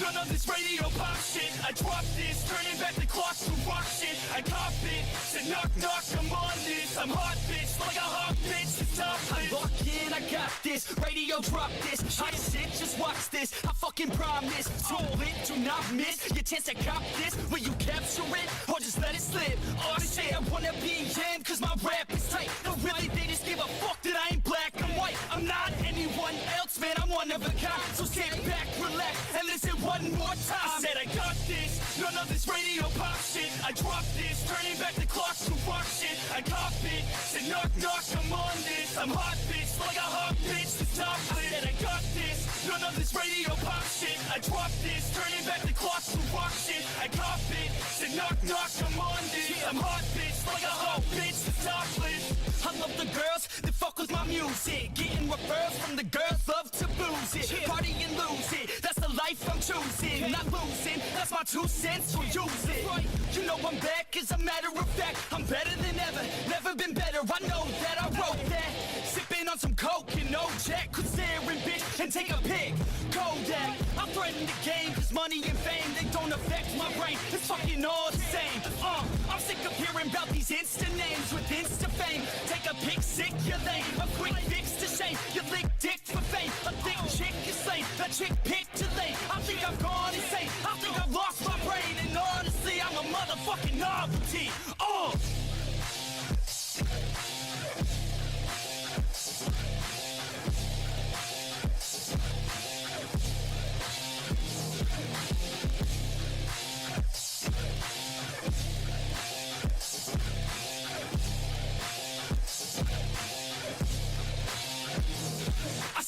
none of this radio pop shit. I drop this, turning back the clock to rock shit. I cop it, said knock knock, I'm on this. I'm hot bitch, like a hot bitch, it's top. I lock in, I got this, radio drop this. Hot shit, just watch this, I fucking promise. So lit, do not miss your chance to cop this. Will you capture it, or just let it slip? Oh, they say I wanna be in, cause my rap is tight. No, really, they just give a fuck that I ain't black and white. I'm not anyone else, man, I'm one of a kind. So sit back, relax, and listen one more time. I said I got this, none of this radio pop shit. I drop this, turning back the clock to rock shit. I cop it, said knock knock, I'm on this. I'm hot bitch, like a hot bitch, the top lit. I said I got this, none of this radio pop shit. I drop this, turning back the clock to rock shit. I cop it, said knock knock, I'm on this. I'm hot bitch, like a hot bitch, the top lit. I love the girls that fuck with my music. Getting referrals from the girls, love to booze it. Party and lose it, that's the life I'm choosing. Not losing, that's my 2 cents, so use it. You know I'm back, as a matter of fact. I'm better than ever, never been better. I know that, I wrote that. Sipping on some coke and no jack. Could stare and bitch and take a pic. Kodak, I threaten the game, cause money and fame, they don't affect my brain. It's fucking all the same. I'm sick of hearing about these Insta names with Insta fame. Take a pic, sick, you're lame. A quick fix to shame. You lick dick for fame. A thick chick is lame. A chick picked too late. I think I've gone insane. I think I've lost my brain. And honestly, I'm a motherfucking novelty.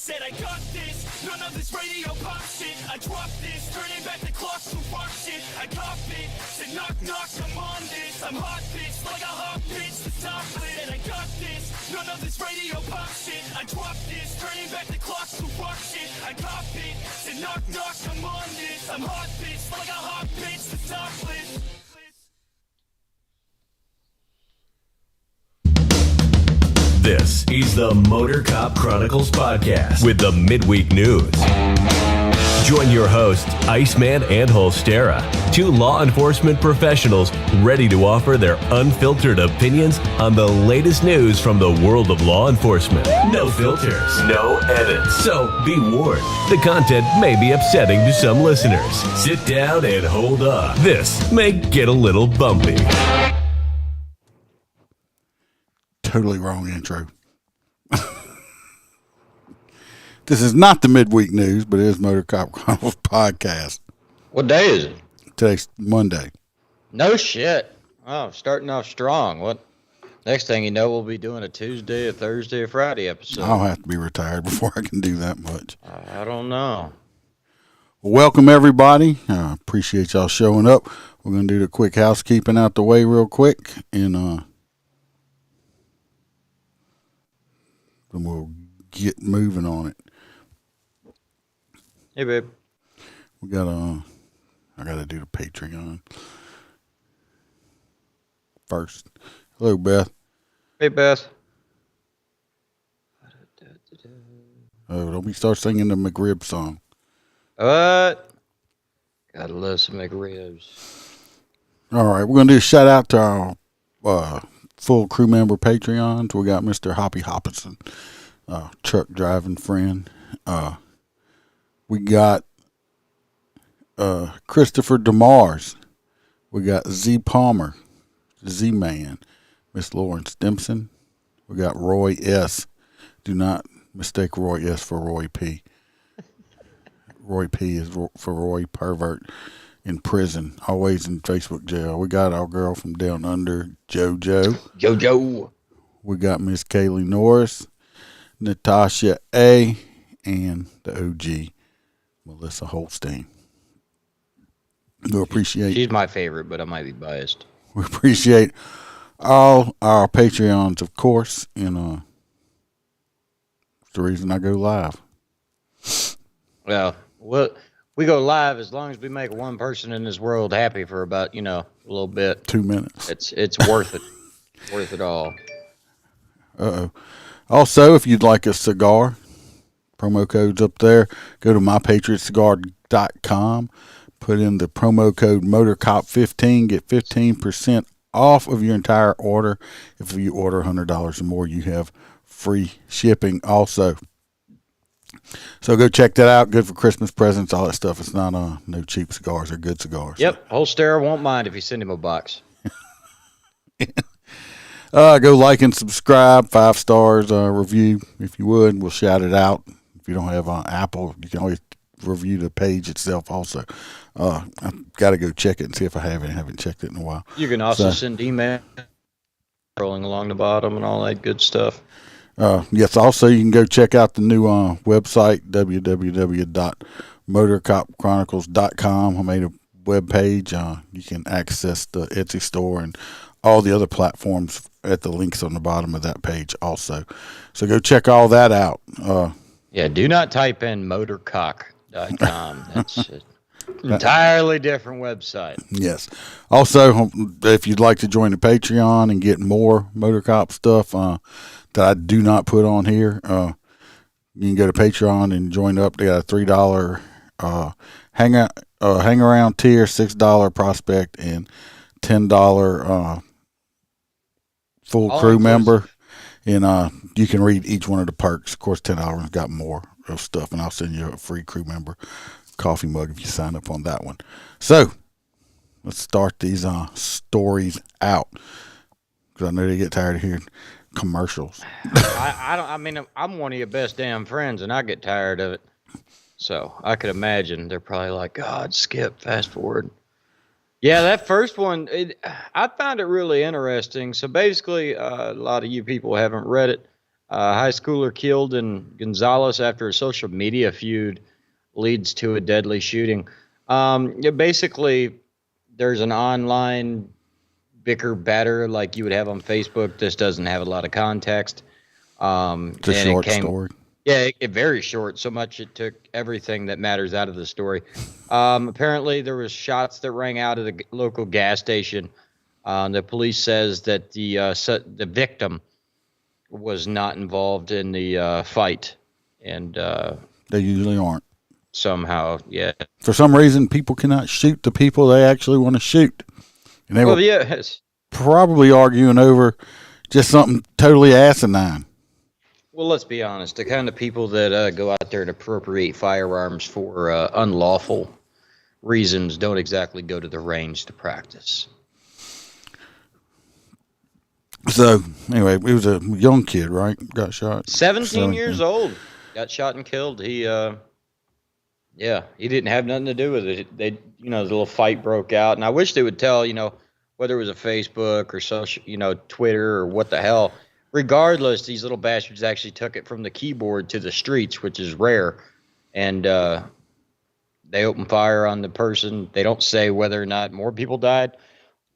Said I got this, none of this radio pop shit. I drop this, turning back the clock to rock shit. I cop it, said knock knock, I'm on this. I'm hot bitch, like a hot bitch, the top lit. And I got this, none of this radio pop shit. I drop this, turning back the clock to rock shit. I cop it, said knock knock, I'm on this. I'm hot bitch, like a hot bitch, the top lit. This is the Motor Cop Chronicles podcast with the midweek news. Join your hosts, Iceman and Holstera, 2 law enforcement professionals ready to offer their unfiltered opinions on the latest news from the world of law enforcement. No filters, no edits. So be warned, the content may be upsetting to some listeners. Sit down and hold on. This may get a little bumpy. Totally wrong intro. This is not the midweek news, but it is Motor Cop Chronicles podcast. What day is it? Today's Monday. No shit. Oh, starting off strong. What? Next thing you know, we'll be doing a Tuesday, a Thursday, a Friday episode. I'll have to be retired before I can do that much. I don't know. Well, welcome, everybody. I appreciate y'all showing up. We're going to do the quick housekeeping out the way real quick, and then we'll get moving on it. Hey, babe. We got I got to do the Patreon first. Hello, Beth. Hey, Beth. Oh, don't we start singing the McRib song. What? Gotta love some McRibs. All right, we're going to do a shout out to our full crew member Patreons. We got Mr. Hoppy Hopkinson, truck driving friend. We got Christopher DeMars. We got Z Palmer, Z Man, Miss Lawrence Dempson. We got Roy S. Do not mistake Roy S. for Roy P. Roy P. is for Roy Pervert in prison, always in Facebook jail. We got our girl from down under, JoJo. JoJo. We got Miss Kaylee Norris, Natasha A., and the OG, Melissa Holstein. We appreciate. She's my favorite, but I might be biased. We appreciate all our Patreons, of course, and it's the reason I go live. Well, we go live as long as we make one person in this world happy for about, a little bit. 2 minutes. It's worth it. Worth it all. Also, if you'd like a cigar, Promo codes up there. Go to mypatriotcigar.com. Put in the promo code MotorCop15. Get 15% off of your entire order. If you order $100 or more, you have free shipping also. So go check that out. Good for Christmas presents, all that stuff. It's not no cheap cigars. They're good cigars. Yep. Holster won't mind if you send him a box. Go like and subscribe. 5 stars review if you would. We'll shout it out. If you don't have Apple, you can always review the page itself also. I've got to go check it and see if I have it. I haven't checked it in a while. You can also send email rolling along the bottom and all that good stuff. Yes, also you can go check out the new website, www.motorcopchronicles.com. I made a web page. You can access the Etsy store and all the other platforms at the links on the bottom of that page also. So go check all that out. Yeah, do not type in motorcock.com. That's an entirely different website. Yes. Also, if you'd like to join the Patreon and get more Motorcop stuff that I do not put on here, you can go to Patreon and join up. They got a $3 hang around tier, $6 prospect, and $10 full All crew inclusive. member. And you can read each one of the perks. Of course, $10 got more of stuff, and I'll send you a free crew member coffee mug if you sign up on that one. So let's start these stories out, because I know they get tired of hearing commercials. I mean, I'm one of your best damn friends, and I get tired of it. So I could imagine they're probably like, God, skip, fast forward. Yeah, that first one, I found it really interesting. So basically, a lot of you people haven't read it. High schooler killed in Gonzales after a social media feud leads to a deadly shooting. Basically, there's an online bicker batter like you would have on Facebook. This doesn't have a lot of context. It's a short story. Yeah, very short. So much it took everything that matters out of the story. Apparently, there was shots that rang out of the local gas station. The police says that the victim was not involved in the fight, and They usually aren't. somehow, yeah. For some reason, people cannot shoot the people they actually want to shoot. And they were Yes. probably arguing over just something totally asinine. Well, let's be honest. The kind of people that go out there and appropriate firearms for unlawful reasons don't exactly go to the range to practice. So, anyway, he was a young kid, right? Got shot. 17 years old. Got shot and killed. He didn't have nothing to do with it. The little fight broke out. And I wish they would tell, whether it was a Facebook or social, Twitter or what the hell. Regardless, these little bastards actually took it from the keyboard to the streets, which is rare. And they opened fire on the person. They don't say whether or not more people died.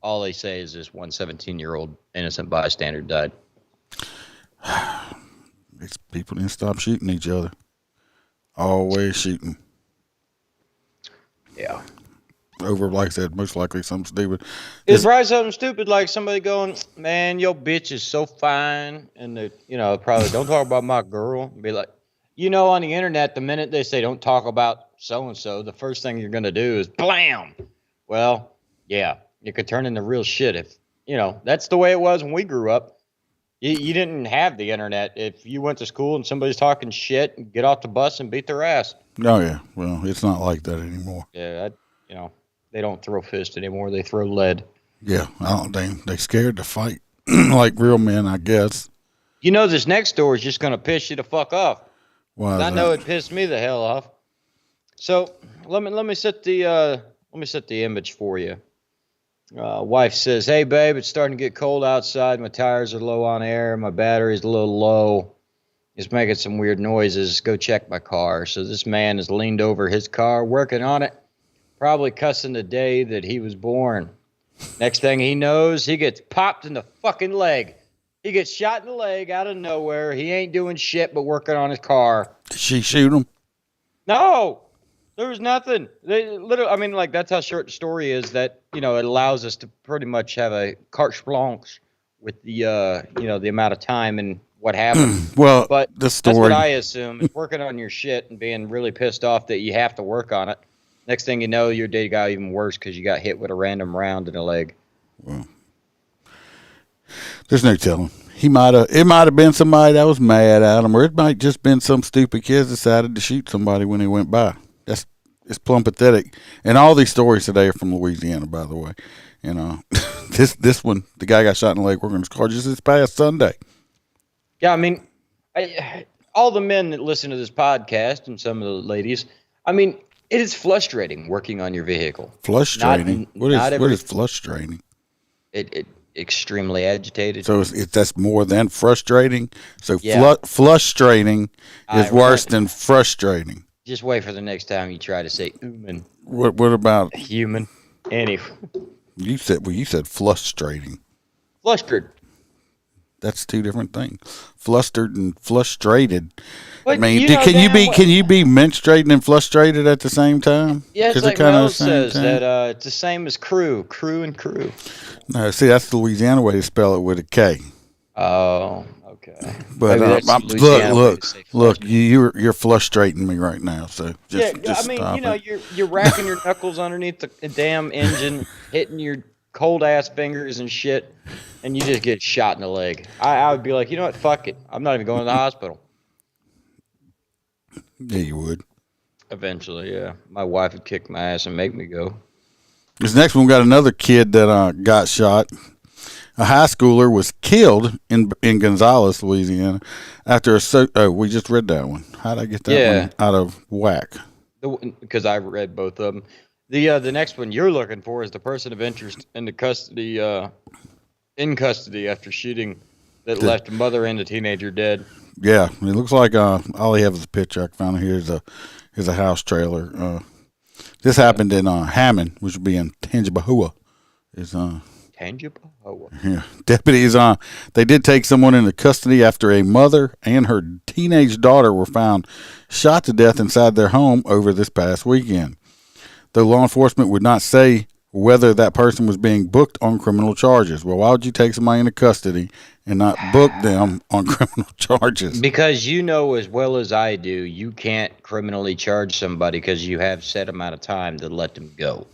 All they say is this one 17-year-old innocent bystander died. These people didn't stop shooting each other. Always shooting. Yeah. Over, like I said, most likely something stupid. It's probably something stupid like somebody going, man, your bitch is so fine. And they, probably don't talk about my girl. Be like, on the internet, the minute they say don't talk about so-and-so, the first thing you're going to do is blam. Well, yeah, it could turn into real shit if, that's the way it was when we grew up. You didn't have the internet. If you went to school and somebody's talking shit, get off the bus and beat their ass. Oh, yeah. Well, it's not like that anymore. Yeah, they don't throw fists anymore. They throw lead. Yeah, they scared to fight like real men, I guess. This next story is just going to piss you the fuck off. Why? I know it pissed me the hell off. So let me set the image for you. Wife says, "Hey babe, it's starting to get cold outside. My tires are low on air. My battery's a little low. It's making some weird noises. Go check my car." So this man has leaned over his car, working on it, probably cussing the day that he was born. Next thing he knows, he gets popped in the fucking leg. He gets shot in the leg out of nowhere. He ain't doing shit but working on his car. Did she shoot him? No, there was nothing. They literally, that's how short the story is. That it allows us to pretty much have a carte blanche with the the amount of time and what happened. Well, But the that's what story. I assume is working on your shit and being really pissed off that you have to work on it. Next thing you know, your day got even worse because you got hit with a random round in the leg. Well, there's no telling. It might have been somebody that was mad at him, or it might just been some stupid kid decided to shoot somebody when he went by. It's plumb pathetic. And all these stories today are from Louisiana, by the way. You know, this one, the guy got shot in the leg working his car just this past Sunday. Yeah, I mean, all the men that listen to this podcast and some of the ladies, I mean, it is frustrating working on your vehicle. Frustrating? What Not is frustrating? It extremely agitated. So that's more than frustrating. So Yeah. frustrating is worse than frustrating. Just wait for the next time you try to say human. What about Human. you said frustrating. Flustered. That's two different things. Flustered and frustrated. But I mean, you know can you be menstruating and frustrated at the same time? Yeah, it's 'Cause like they're kinda Mel the same says thing. that it's the same as crew and crew. No, see, that's the Louisiana way to spell it with a K. Oh, okay. But Maybe that's the Louisiana way to say look, flustered. you're frustrating me right now. So just I mean, stop you know, it. you're racking your knuckles underneath the damn engine, hitting your cold ass fingers and shit, and you just get shot in the leg. I would be like, you know what? Fuck it. I'm not even going to the hospital. Yeah, you would. Eventually, yeah. My wife would kick my ass and make me go. This next one, we got another kid that got shot. A high schooler was killed in Gonzales, Louisiana, after we just read that one. How'd I get that one out of whack? Because I read both of them. The next one you're looking for is the person of interest in the custody in custody after shooting that left mother and a teenager dead. Yeah, it looks like all I have is a picture. I found here is a house trailer. This happened in Hammond, which would be in Tangipahoa. Tangipahoa. Yeah, deputies they did take someone into custody after a mother and her teenage daughter were found shot to death inside their home over this past weekend. Though law enforcement would not say whether that person was being booked on criminal charges. Well, why would you take somebody into custody and not book them on criminal charges? Because you know as well as I do, you can't criminally charge somebody because you have set amount of time to let them go.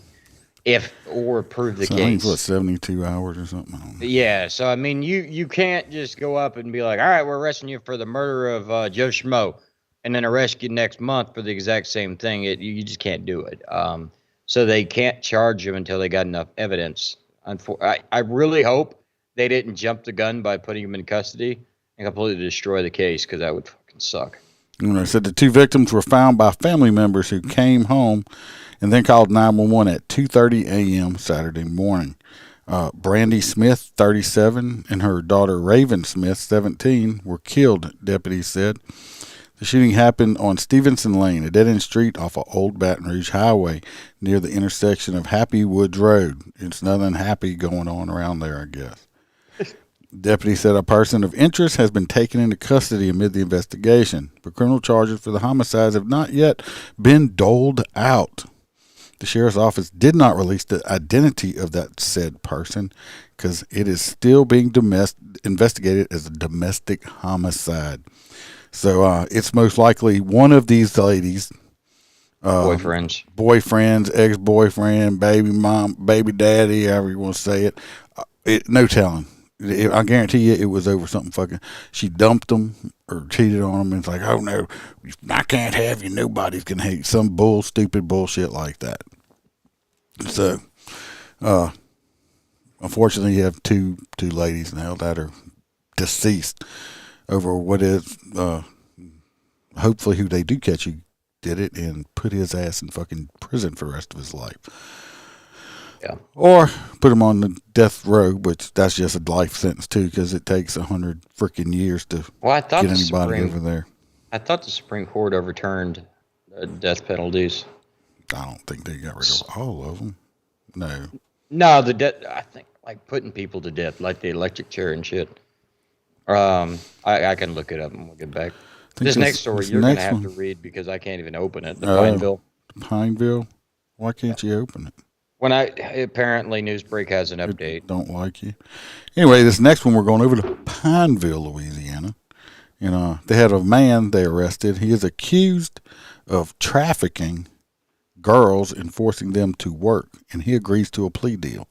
Or prove the So I think case. it's 72 hours or something. I don't know. Yeah, so I mean, you can't just go up and be like, all right, we're arresting you for the murder of Joe Schmo, and then arrest you next month for the exact same thing. You just can't do it. So they can't charge him until they got enough evidence. I really hope they didn't jump the gun by putting him in custody and completely destroy the case, because that would fucking suck. And I said the two victims were found by family members who came home and then called 911 at 2:30 a.m. Saturday morning. Brandy Smith, 37, and her daughter Raven Smith, 17, were killed, deputies said. The shooting happened on Stevenson Lane, a dead-end street off of Old Baton Rouge Highway near the intersection of Happy Woods Road. It's nothing happy going on around there, I guess. Deputy said a person of interest has been taken into custody amid the investigation, but criminal charges for the homicides have not yet been doled out. The sheriff's office did not release the identity of that said person because it is still being investigated as a domestic homicide. So it's most likely one of these ladies, boyfriends, ex-boyfriend, baby mom, baby daddy, however you want to say it. No telling. I guarantee you it was over something fucking. She dumped him or cheated on him, and it's like, oh no, I can't have you. Nobody's gonna hate some stupid bullshit like that. So, unfortunately, you have two ladies now that are deceased over what is hopefully who they do catch who did it and put his ass in fucking prison for the rest of his life. Yeah. Or put him on the death row, which that's just a life sentence too, because it takes 100 freaking years to get anybody over there. I thought the Supreme Court overturned death penalties. I don't think they got rid of all of them. No. No, I think like putting people to death, like the electric chair and shit. I can look it up and we'll get back. This next story you're going to have to read because I can't even open it. The Pineville. Pineville? Why can't you open it? Apparently Newsbreak has an update. Don't like you. Anyway, this next one we're going over to Pineville, Louisiana. They had a man they arrested. He is accused of trafficking girls and forcing them to work, and he agrees to a plea deal.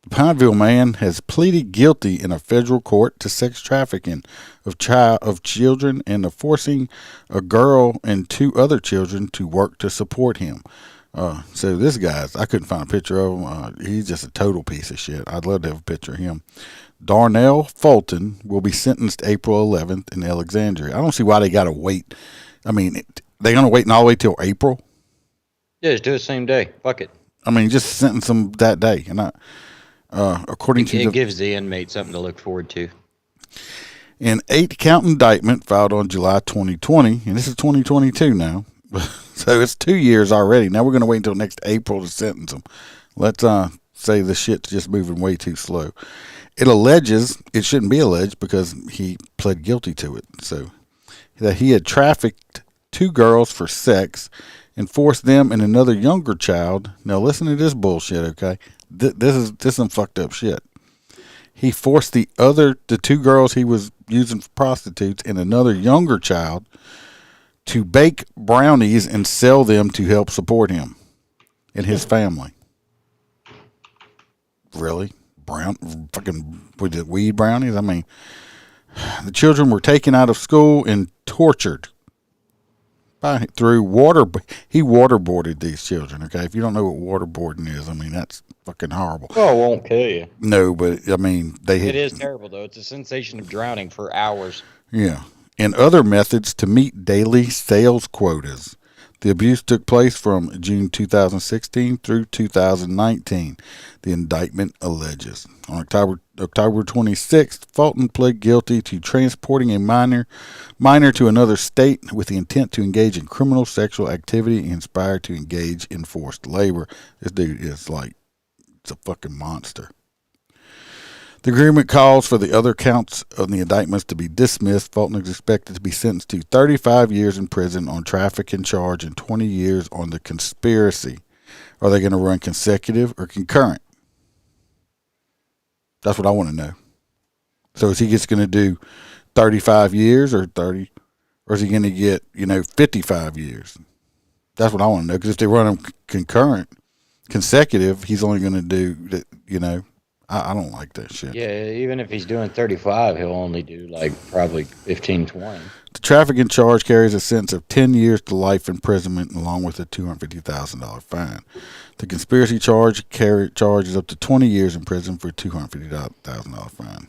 The Pineville man has pleaded guilty in a federal court to sex trafficking of children and of forcing a girl and 2 other children to work to support him. So this guy's, I couldn't find a picture of him. He's just a total piece of shit. I'd love to have a picture of him. Darnell Fulton will be sentenced April 11th in Alexandria. I don't see why they got to wait. I mean, they're going to wait all the way till April? Yeah, just do it the same day. Fuck it. I mean, just sentence them that day. And according to it gives the inmate something to look forward to. An 8-count indictment filed on July 2020, and this is 2022 now. So it's 2 years already. Now we're going to wait until next April to sentence him. Let's say the shit's just moving way too slow. It shouldn't be alleged because he pled guilty to it. So that he had trafficked 2 girls for sex and forced them and another younger child. Now listen to this bullshit, okay? This is some fucked up shit. He forced the 2 girls he was using for prostitutes and another younger child to bake brownies and sell them to help support him and his family. Really? Was it weed brownies? I mean, the children were taken out of school and tortured through water. He waterboarded these children, okay? If you don't know what waterboarding is, I mean, that's fucking horrible. Oh, it won't kill you. No, but, I mean, it is terrible, though. It's a sensation of drowning for hours. Yeah. And other methods to meet daily sales quotas. The abuse took place from June 2016 through 2019, the indictment alleges. On October 26th, Fulton pled guilty to transporting a minor to another state with the intent to engage in criminal sexual activity and inspire to engage in forced labor. This dude is it's a fucking monster. The agreement calls for the other counts of the indictments to be dismissed. Fulton is expected to be sentenced to 35 years in prison on trafficking charge and 20 years on the conspiracy. Are they going to run consecutive or concurrent? That's what I want to know. So is he just going to do 35 years or 30, or is he going to get 55 years? That's what I want to know. Because if they run them consecutive, he's only going to do I don't like that shit. Yeah, even if he's doing 35, he'll only do probably 15, 20. The trafficking charge carries a sentence of 10 years to life imprisonment along with a $250,000 fine. The conspiracy charge charges up to 20 years in prison for a $250,000 fine.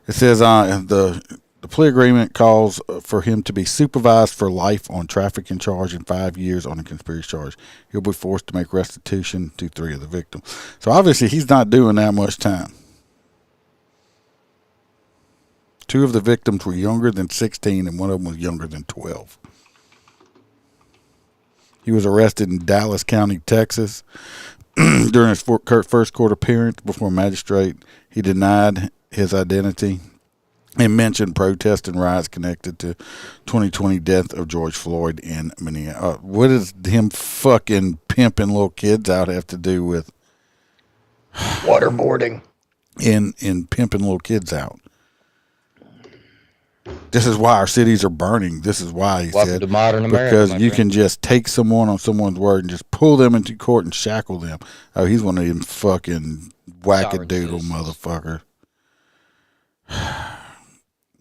It says the plea agreement calls for him to be supervised for life on trafficking charge and 5 years on a conspiracy charge. He'll be forced to make restitution to 3 of the victims. So obviously he's not doing that much time. 2 of the victims were younger than 16 and one of them was younger than 12. He was arrested in Dallas County, Texas during his first court appearance before a magistrate. He denied his identity and mentioned protests and riots connected to 2020 death of George Floyd in Minneapolis. What does him fucking pimping little kids out have to do with waterboarding? In pimping little kids out. This is why our cities are burning. This is why he Welcome said to modern America, because you can just take someone on someone's word and just pull them into court and shackle them. Oh, he's one of them fucking wackadoodle motherfucker.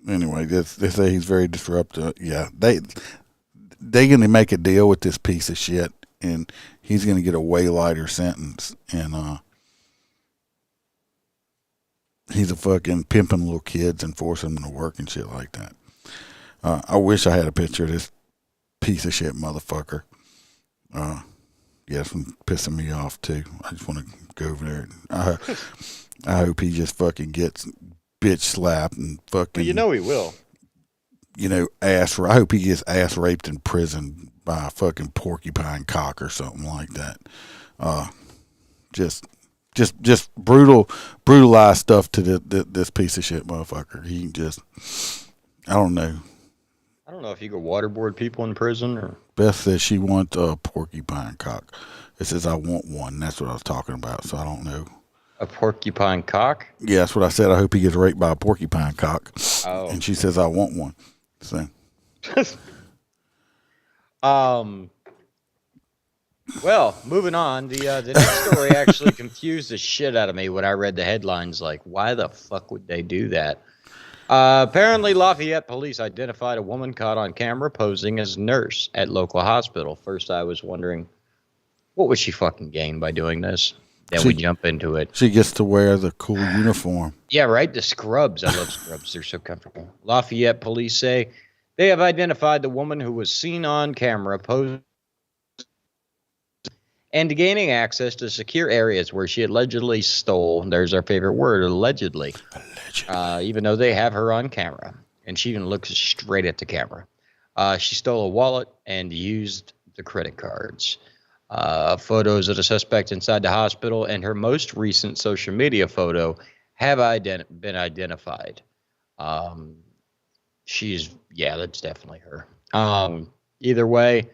Anyway, they say he's very disruptive. Yeah, they gonna make a deal with this piece of shit, and he's gonna get a way lighter sentence. And he's a fucking pimping little kids and forcing them to work and shit like that. I wish I had a picture of this piece of shit motherfucker. Yeah, it's pissing me off too. I just want to go over there. I hope he just fucking gets bitch slapped and fucking. Well, he will. I hope he gets ass raped in prison by a fucking porcupine cock or something like that. Just brutalized stuff to this piece of shit motherfucker. He just, I don't know. I don't know if you could waterboard people in prison or. Beth says she wants a porcupine cock. It says I want one. That's what I was talking about. So I don't know. A porcupine cock? Yeah, that's what I said. I hope he gets raped by a porcupine cock. Oh. And she says, I want one. So. Well, moving on. The next story actually confused the shit out of me when I read the headlines. Like, why the fuck would they do that? Apparently, Lafayette police identified a woman caught on camera posing as a nurse at local hospital. First, I was wondering, what would she fucking gain by doing this? Then we jump into it. She gets to wear the cool uniform. Yeah, right? The scrubs. I love scrubs. They're so comfortable. Lafayette police say they have identified the woman who was seen on camera posing and gaining access to secure areas where she allegedly stole. There's our favorite word, allegedly. Even though they have her on camera, and she even looks straight at the camera. She stole a wallet and used the credit cards. Photos of the suspect inside the hospital and her most recent social media photo have been identified. That's definitely her. Either way,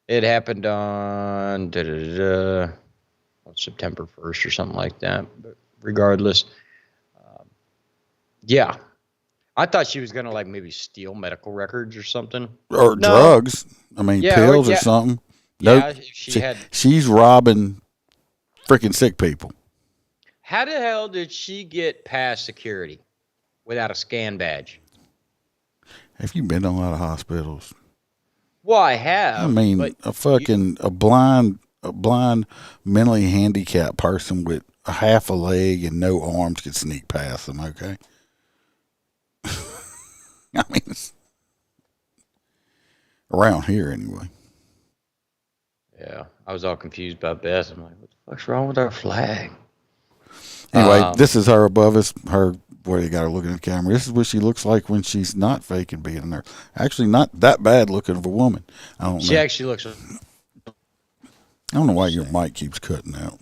it happened on September 1st or something like that. But regardless, yeah. I thought she was going to, like, maybe steal medical records or something. Or drugs. I mean, pills or something. Yeah, nope. She's robbing freaking sick people. How the hell did she get past security without a scan badge? Have you been to a lot of hospitals? Well, I have. I mean, a blind, mentally handicapped person with a half a leg and no arms could sneak past them, okay? I mean, around here anyway. Yeah, I was all confused about Beth. I'm like, what the fuck's wrong with our flag? Anyway, this is her above us. Her, where you got her looking at the camera. This is what she looks like when she's not faking being a nurse. Actually, not that bad looking of a woman. I don't know. She actually looks. I don't know why your mic keeps cutting out.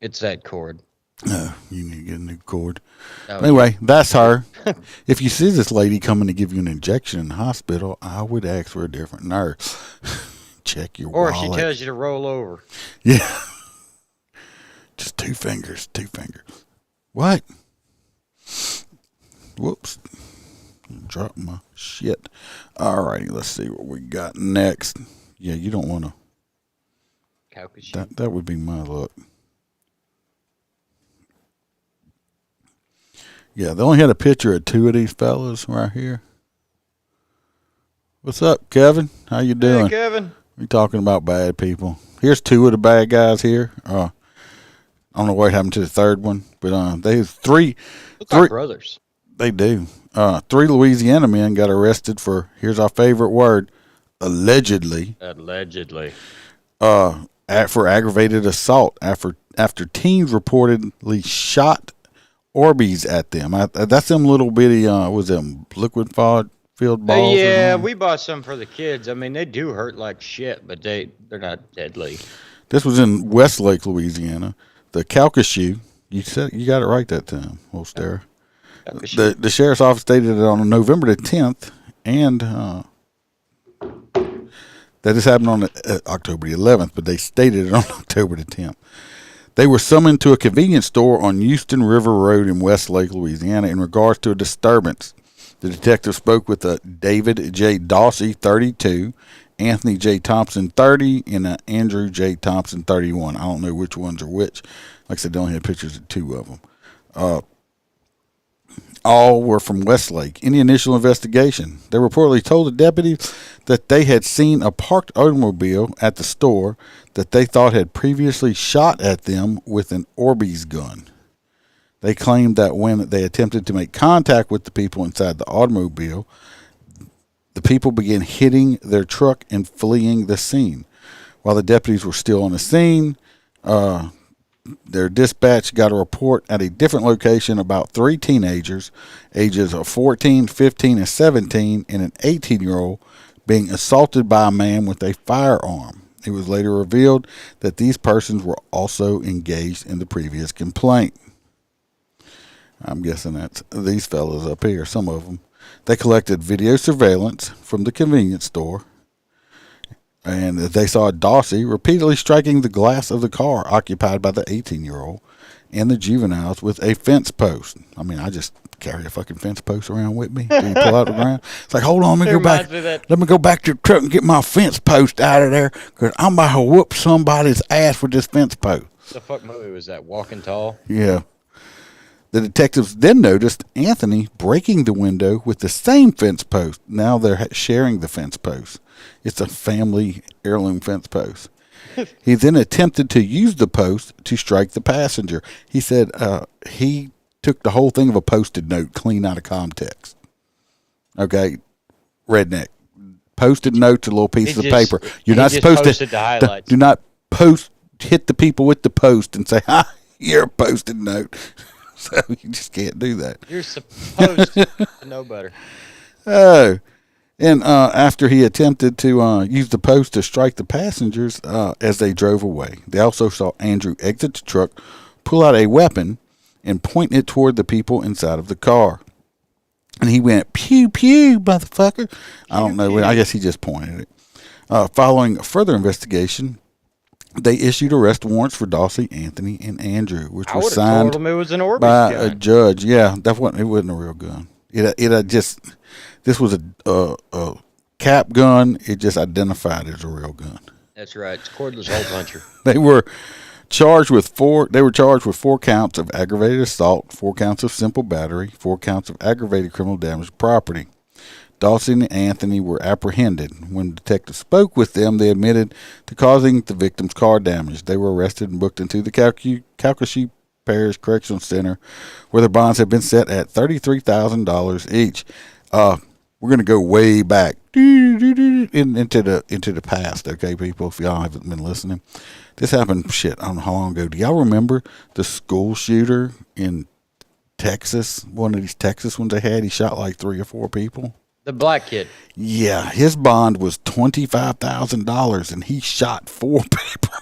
It's that cord. You need to get a new cord. Anyway, that's her. If you see this lady coming to give you an injection in the hospital, I would ask for a different nurse. Check your wallet. Or she tells you to roll over. Yeah. Just two fingers. What? Whoops. Drop my shit. All righty, let's see what we got next. Yeah, you don't want to. That would be my luck. Yeah, they only had a picture of two of these fellas right here. What's up, Kevin? How you doing? Hey, Kevin. We talking about bad people. Here's two of the bad guys here. I don't know what happened to the third one, but they three. Look like brothers. They do. 3 Louisiana men got arrested for, here's our favorite word, allegedly. For aggravated assault after teens reportedly shot Orbeez at them. That's them little bitty, was them liquid filled balls? Yeah, we bought some for the kids. I mean, they do hurt like shit, but they're not deadly. This was in Westlake, Louisiana. The Calcasieu. You got it right that time, Holster. The sheriff's office stated it on November the 10th, and that this happened on October the 11th, but they stated it on October the 10th. They were summoned to a convenience store on Houston River Road in Westlake, Louisiana, in regards to a disturbance. The detective spoke with David J. Dawsey, 32, Anthony J. Thompson, 30, and Andrew J. Thompson, 31. I don't know which ones are which. Like I said, they only had pictures of two of them. All were from Westlake. In the initial investigation, they reportedly told the deputies that they had seen a parked automobile at the store that they thought had previously shot at them with an Orbeez gun. They claimed that when they attempted to make contact with the people inside the automobile, the people began hitting their truck and fleeing the scene. While the deputies were still on the scene, their dispatch got a report at a different location about 3 teenagers, ages of 14, 15, and 17, and an 18-year-old being assaulted by a man with a firearm. It was later revealed that these persons were also engaged in the previous complaint. I'm guessing that's these fellas up here, some of them. They collected video surveillance from the convenience store, and they saw Dawsey repeatedly striking the glass of the car occupied by the 18-year-old and the juveniles with a fence post. I mean, I just carry a fucking fence post around with me. Do you pull out the ground? It's like, hold on, let me go back. Let me go back to the truck and get my fence post out of there, because I'm about to whoop somebody's ass with this fence post. The fuck movie was that? Walking Tall? Yeah. The detectives then noticed Anthony breaking the window with the same fence post. Now they're sharing the fence post. It's a family heirloom fence post. He then attempted to use the post to strike the passenger. He said he took the whole thing of a Post-it note clean out of context. Okay, redneck. Post-it notes, a little piece of paper. You're not supposed to do not hit the people with the post and say, "Ha, you're a Post-it note." So you just can't do that. You're supposed to know better. Oh. And after he attempted to use the post to strike the passengers as they drove away, they also saw Andrew exit the truck, pull out a weapon, and point it toward the people inside of the car. And he went, "Pew, pew, motherfucker." I don't know. I guess he just pointed it. Following further investigation, they issued arrest warrants for Dawsey, Anthony, and Andrew, which were signed told him it was an Orbeez by gun. a judge. Yeah, it wasn't a real gun. This was a cap gun. It just identified as a real gun. That's right. It's cordless hole puncher. They were charged with 4 counts of aggravated assault, 4 counts of simple battery, 4 counts of aggravated criminal damage to property. Dawson and Anthony were apprehended. When detectives spoke with them, they admitted to causing the victim's car damage. They were arrested and booked into the Calcasieu Parish Correctional Center, where their bonds had been set at $33,000 each. We're going to go way back into the past, okay, people, if y'all haven't been listening. This happened, I don't know how long ago. Do y'all remember the school shooter in Texas? One of these Texas ones they had, he shot like 3 or 4 people. The black kid. Yeah, his bond was $25,000, and he shot 4 people.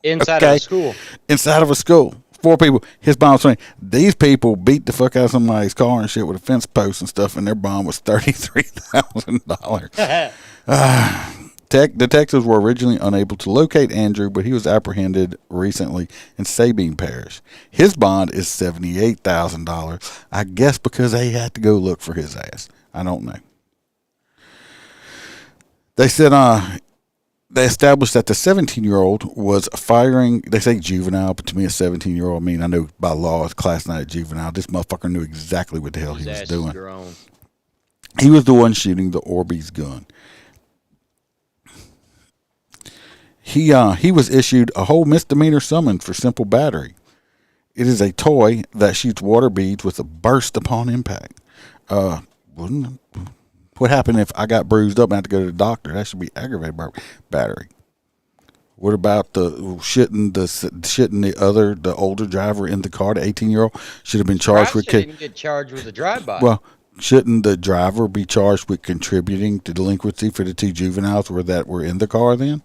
Inside of a school. Inside of a school. 4 people. His bond was 20. These people beat the fuck out of somebody's car and shit with a fence post and stuff, and their bond was $33,000. Detectives were originally unable to locate Andrew, but he was apprehended recently in Sabine Parish. His bond is $78,000. I guess because they had to go look for his ass. I don't know. They said they established that the 17-year-old was firing. They say juvenile, but to me a 17-year-old, I mean, I know by law it's class not a juvenile. This motherfucker knew exactly what the hell he was doing. He was the one shooting the Orbeez gun. He was issued a whole misdemeanor summons for simple battery. It is a toy that shoots water beads with a burst upon impact. What happened if I got bruised up and had to go to the doctor? That should be aggravated battery. What about the older driver in the car, the 18-year-old, should have been charged with? Didn't get charged with a drive-by. Well, shouldn't the driver be charged with contributing to delinquency for the 2 juveniles that were in the car then?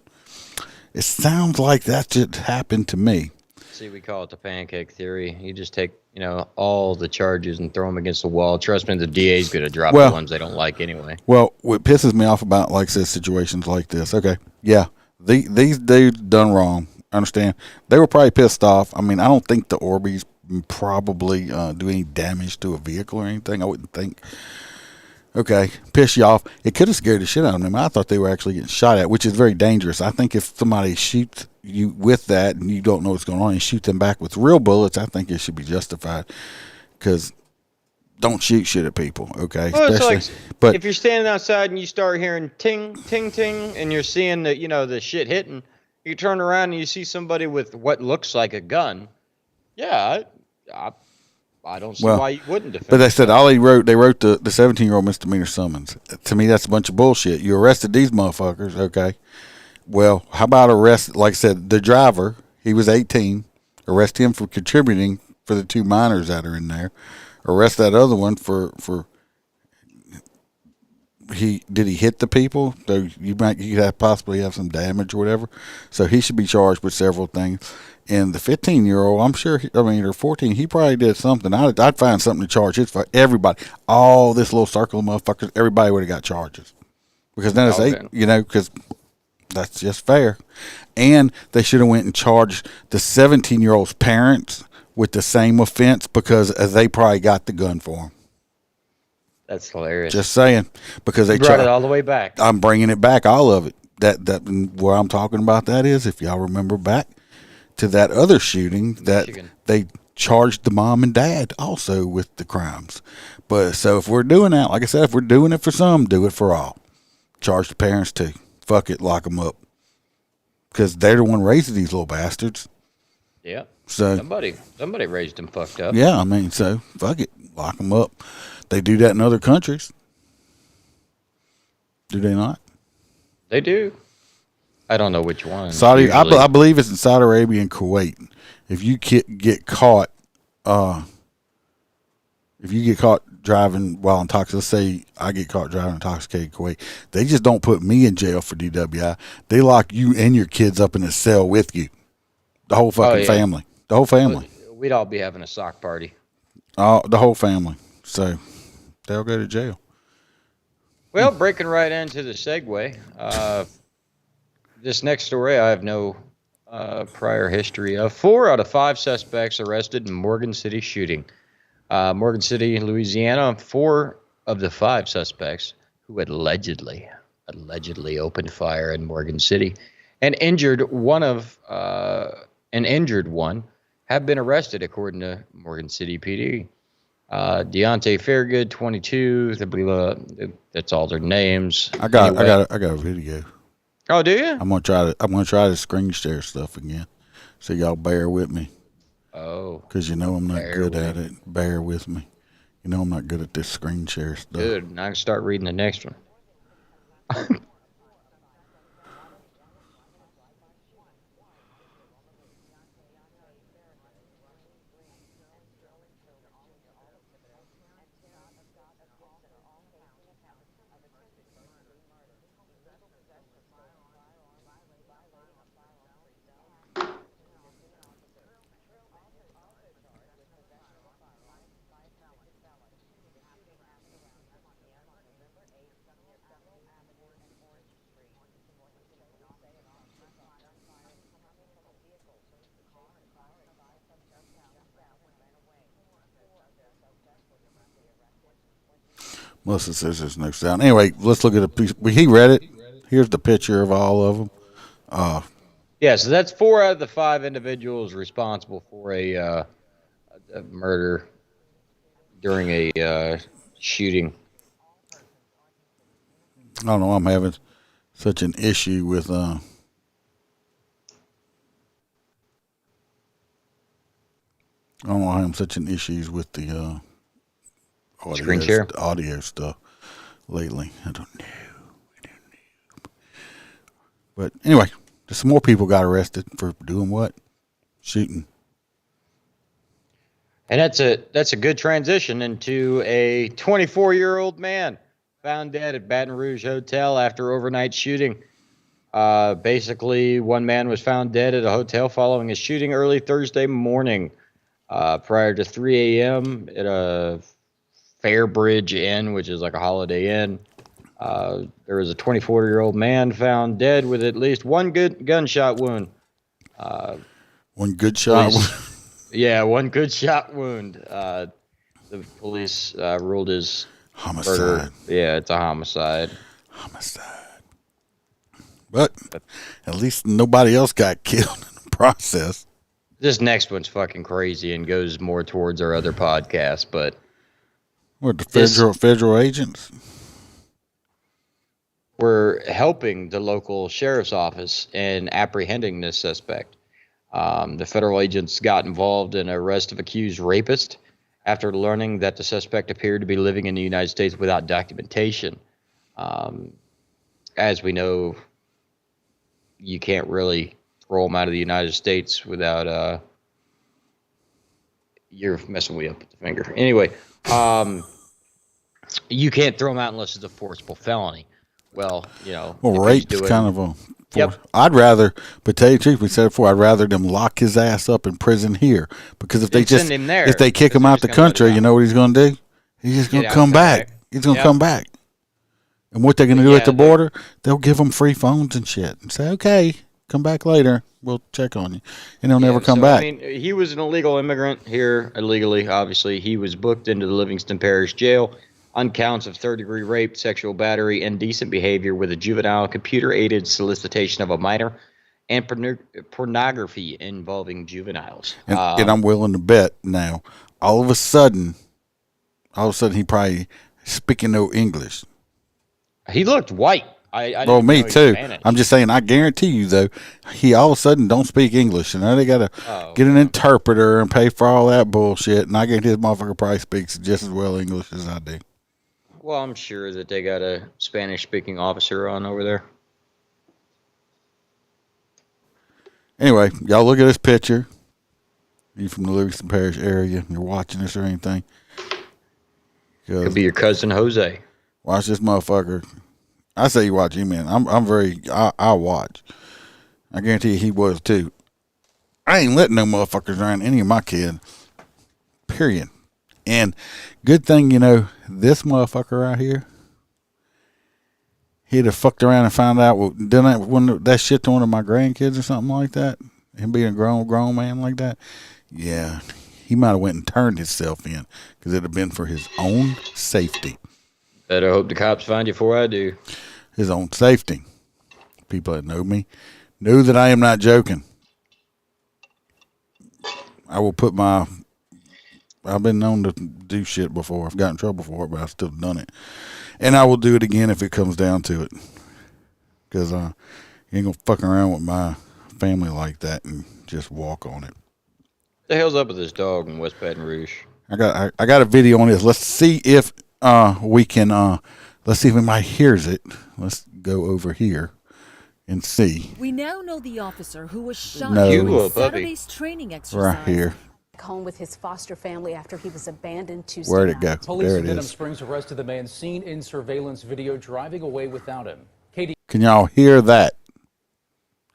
It sounds like that just happened to me. See, we call it the pancake theory. You just take, all the charges and throw them against the wall. Trust me, the DA's going to drop the ones they don't like anyway. Well, what pisses me off about, like I said, situations like this, okay, yeah, these dudes done wrong. Understand? They were probably pissed off. I mean, I don't think the Orbeez probably do any damage to a vehicle or anything. I wouldn't think. Okay, piss you off. It could have scared the shit out of them. I thought they were actually getting shot at, which is very dangerous. I think if somebody shoots you with that and you don't know what's going on and shoot them back with real bullets, I think it should be justified. Because don't shoot shit at people, okay? Well, it's like, if you're standing outside and you start hearing ting, ting, ting, and you're seeing the shit hitting, you turn around and you see somebody with what looks like a gun. Yeah, I don't see why you wouldn't defend. But they said they wrote the 17-year-old misdemeanor summons. To me, that's a bunch of bullshit. You arrested these motherfuckers, okay? Well, how about arrest, like I said, the driver, he was 18, arrest him for contributing for the 2 minors that are in there. Arrest that other one for did he hit the people? So you could possibly have some damage or whatever. So he should be charged with several things. And the 15-year-old, I'm sure, or 14, he probably did something. I'd find something to charge his for everybody. All this little circle of motherfuckers, everybody would have got charges. Because then it's 8, because that's just fair. And they should have went and charged the 17-year-old's parents with the same offense because they probably got the gun for him. That's hilarious. Just saying, because they brought it all the way back. I'm bringing it back, all of it. That where I'm talking about that is, if y'all remember back to that other shooting, that they charged the mom and dad also with the crimes. But so if we're doing that, like I said, if we're doing it for some, do it for all. Charge the parents too. Fuck it, lock them up. Because they're the one raising these little bastards. Yeah. So somebody raised them fucked up. Yeah, I mean, so fuck it, lock them up. They do that in other countries. Do they not? They do. I don't know which one. Saudi, I believe it's in Saudi Arabia and Kuwait. If you get caught, driving while intoxicated, let's say I get caught driving intoxicated in Kuwait, they just don't put me in jail for DWI. They lock you and your kids up in a cell with you. The whole fucking family. The whole family. We'd all be having a sock party. The whole family. So they'll go to jail. Well, breaking right into the segue. This next story I have no prior history of. 4 out of 5 suspects arrested in Morgan City shooting. Morgan City, Louisiana, 4 of the 5 suspects who had allegedly opened fire in Morgan City and injured one have been arrested, according to Morgan City PD. Deontay Fairgood, 22. That's all their names. I got a video. Oh, do you? I'm gonna try to screen share stuff again, so y'all bear with me. Oh, because you know I'm not good at it. Bear with me. You know I'm not good at this screen share stuff. Good. Now I can start reading the next one. Melissa says there's no sound. Anyway, let's look at a piece. He read it. Here's the picture of all of them. Yeah, so that's 4 out of the 5 individuals responsible for a murder during a shooting. I don't know. I'm having such an issue with I don't know why I'm such an issues with the audio stuff lately. I don't know. But anyway, just some more people got arrested for doing what? Shooting. And that's a good transition into a 24-year-old man found dead at Baton Rouge Hotel after overnight shooting. Basically, one man was found dead at a hotel following a shooting early Thursday morning. Prior to 3 a.m. at a Fairbridge Inn, which is like a Holiday Inn. There was a 24-year-old man found dead with at least one good gunshot wound. One good shot wound? Yeah, one good shot wound. The police ruled his homicide. Murder. Yeah, it's a homicide. But at least nobody else got killed in the process. This next one's fucking crazy and goes more towards our other podcast, but what, the federal agents? We're helping the local sheriff's office in apprehending this suspect. The federal agents got involved in an arrest of accused rapist after learning that the suspect appeared to be living in the United States without documentation. As we know, you can't really throw them out of the United States without you're messing me up with the finger. Anyway, you can't throw them out unless it's a forcible felony. Well, you know. Well, rape's kind of a. Yep. I'd rather, but tell you the truth, we said it before, I'd rather them lock his ass up in prison here, because if they just send him there, if they kick him out the country, you know what he's going to do? He's just going to come back. He's going to come back. And what they're going to do at the border, they'll give them free phones and shit and say, okay, come back later. We'll check on you. And he'll never come so, back. I mean, he was an illegal immigrant here illegally, obviously. He was booked into the Livingston Parish Jail on counts of third-degree rape, sexual battery, indecent behavior with a juvenile, computer-aided solicitation of a minor, and pornography involving juveniles. And I'm willing to bet now, all of a sudden he probably speaking no English. He looked white. I Well, didn't me know he was too. Spanish. I'm just saying, I guarantee you, though, he all of a sudden don't speak English. And now they got to get an interpreter and pay for all that bullshit. And I guarantee this motherfucker probably speaks just as well English as I do. Well, I'm sure that they got a Spanish-speaking officer on over there. Anyway, y'all look at this picture. You from the Livingston Parish area, you're watching this or anything. Could be your cousin Jose. Watch this motherfucker. I say you watch him, man. I watch. I guarantee you he was too. I ain't letting no motherfuckers around any of my kids. Period. And good thing, this motherfucker right here, he'd have fucked around and found out, that shit to one of my grandkids or something like that. Him being a grown man like that. Yeah, he might have went and turned himself in because it'd have been for his own safety. Better hope the cops find you before I do. His own safety. People that know me know that I am not joking. I will put I've been known to do shit before. I've gotten in trouble for it, but I've still done it. And I will do it again if it comes down to it. Because you ain't going to fuck around with my family like that and just walk on it. The hell's up with this dog in West Baton Rouge? I got a video on this. Let's see if we can let's see if anybody hears it. Let's go over here and see. We now know the officer who was shot No. during Saturday's training exercise. Right here. Home with his foster family after he was abandoned Tuesday Where'd it go? night. Police There in it Denham is. Springs arrested the man seen in surveillance video driving away without him. Katie. Can y'all hear that?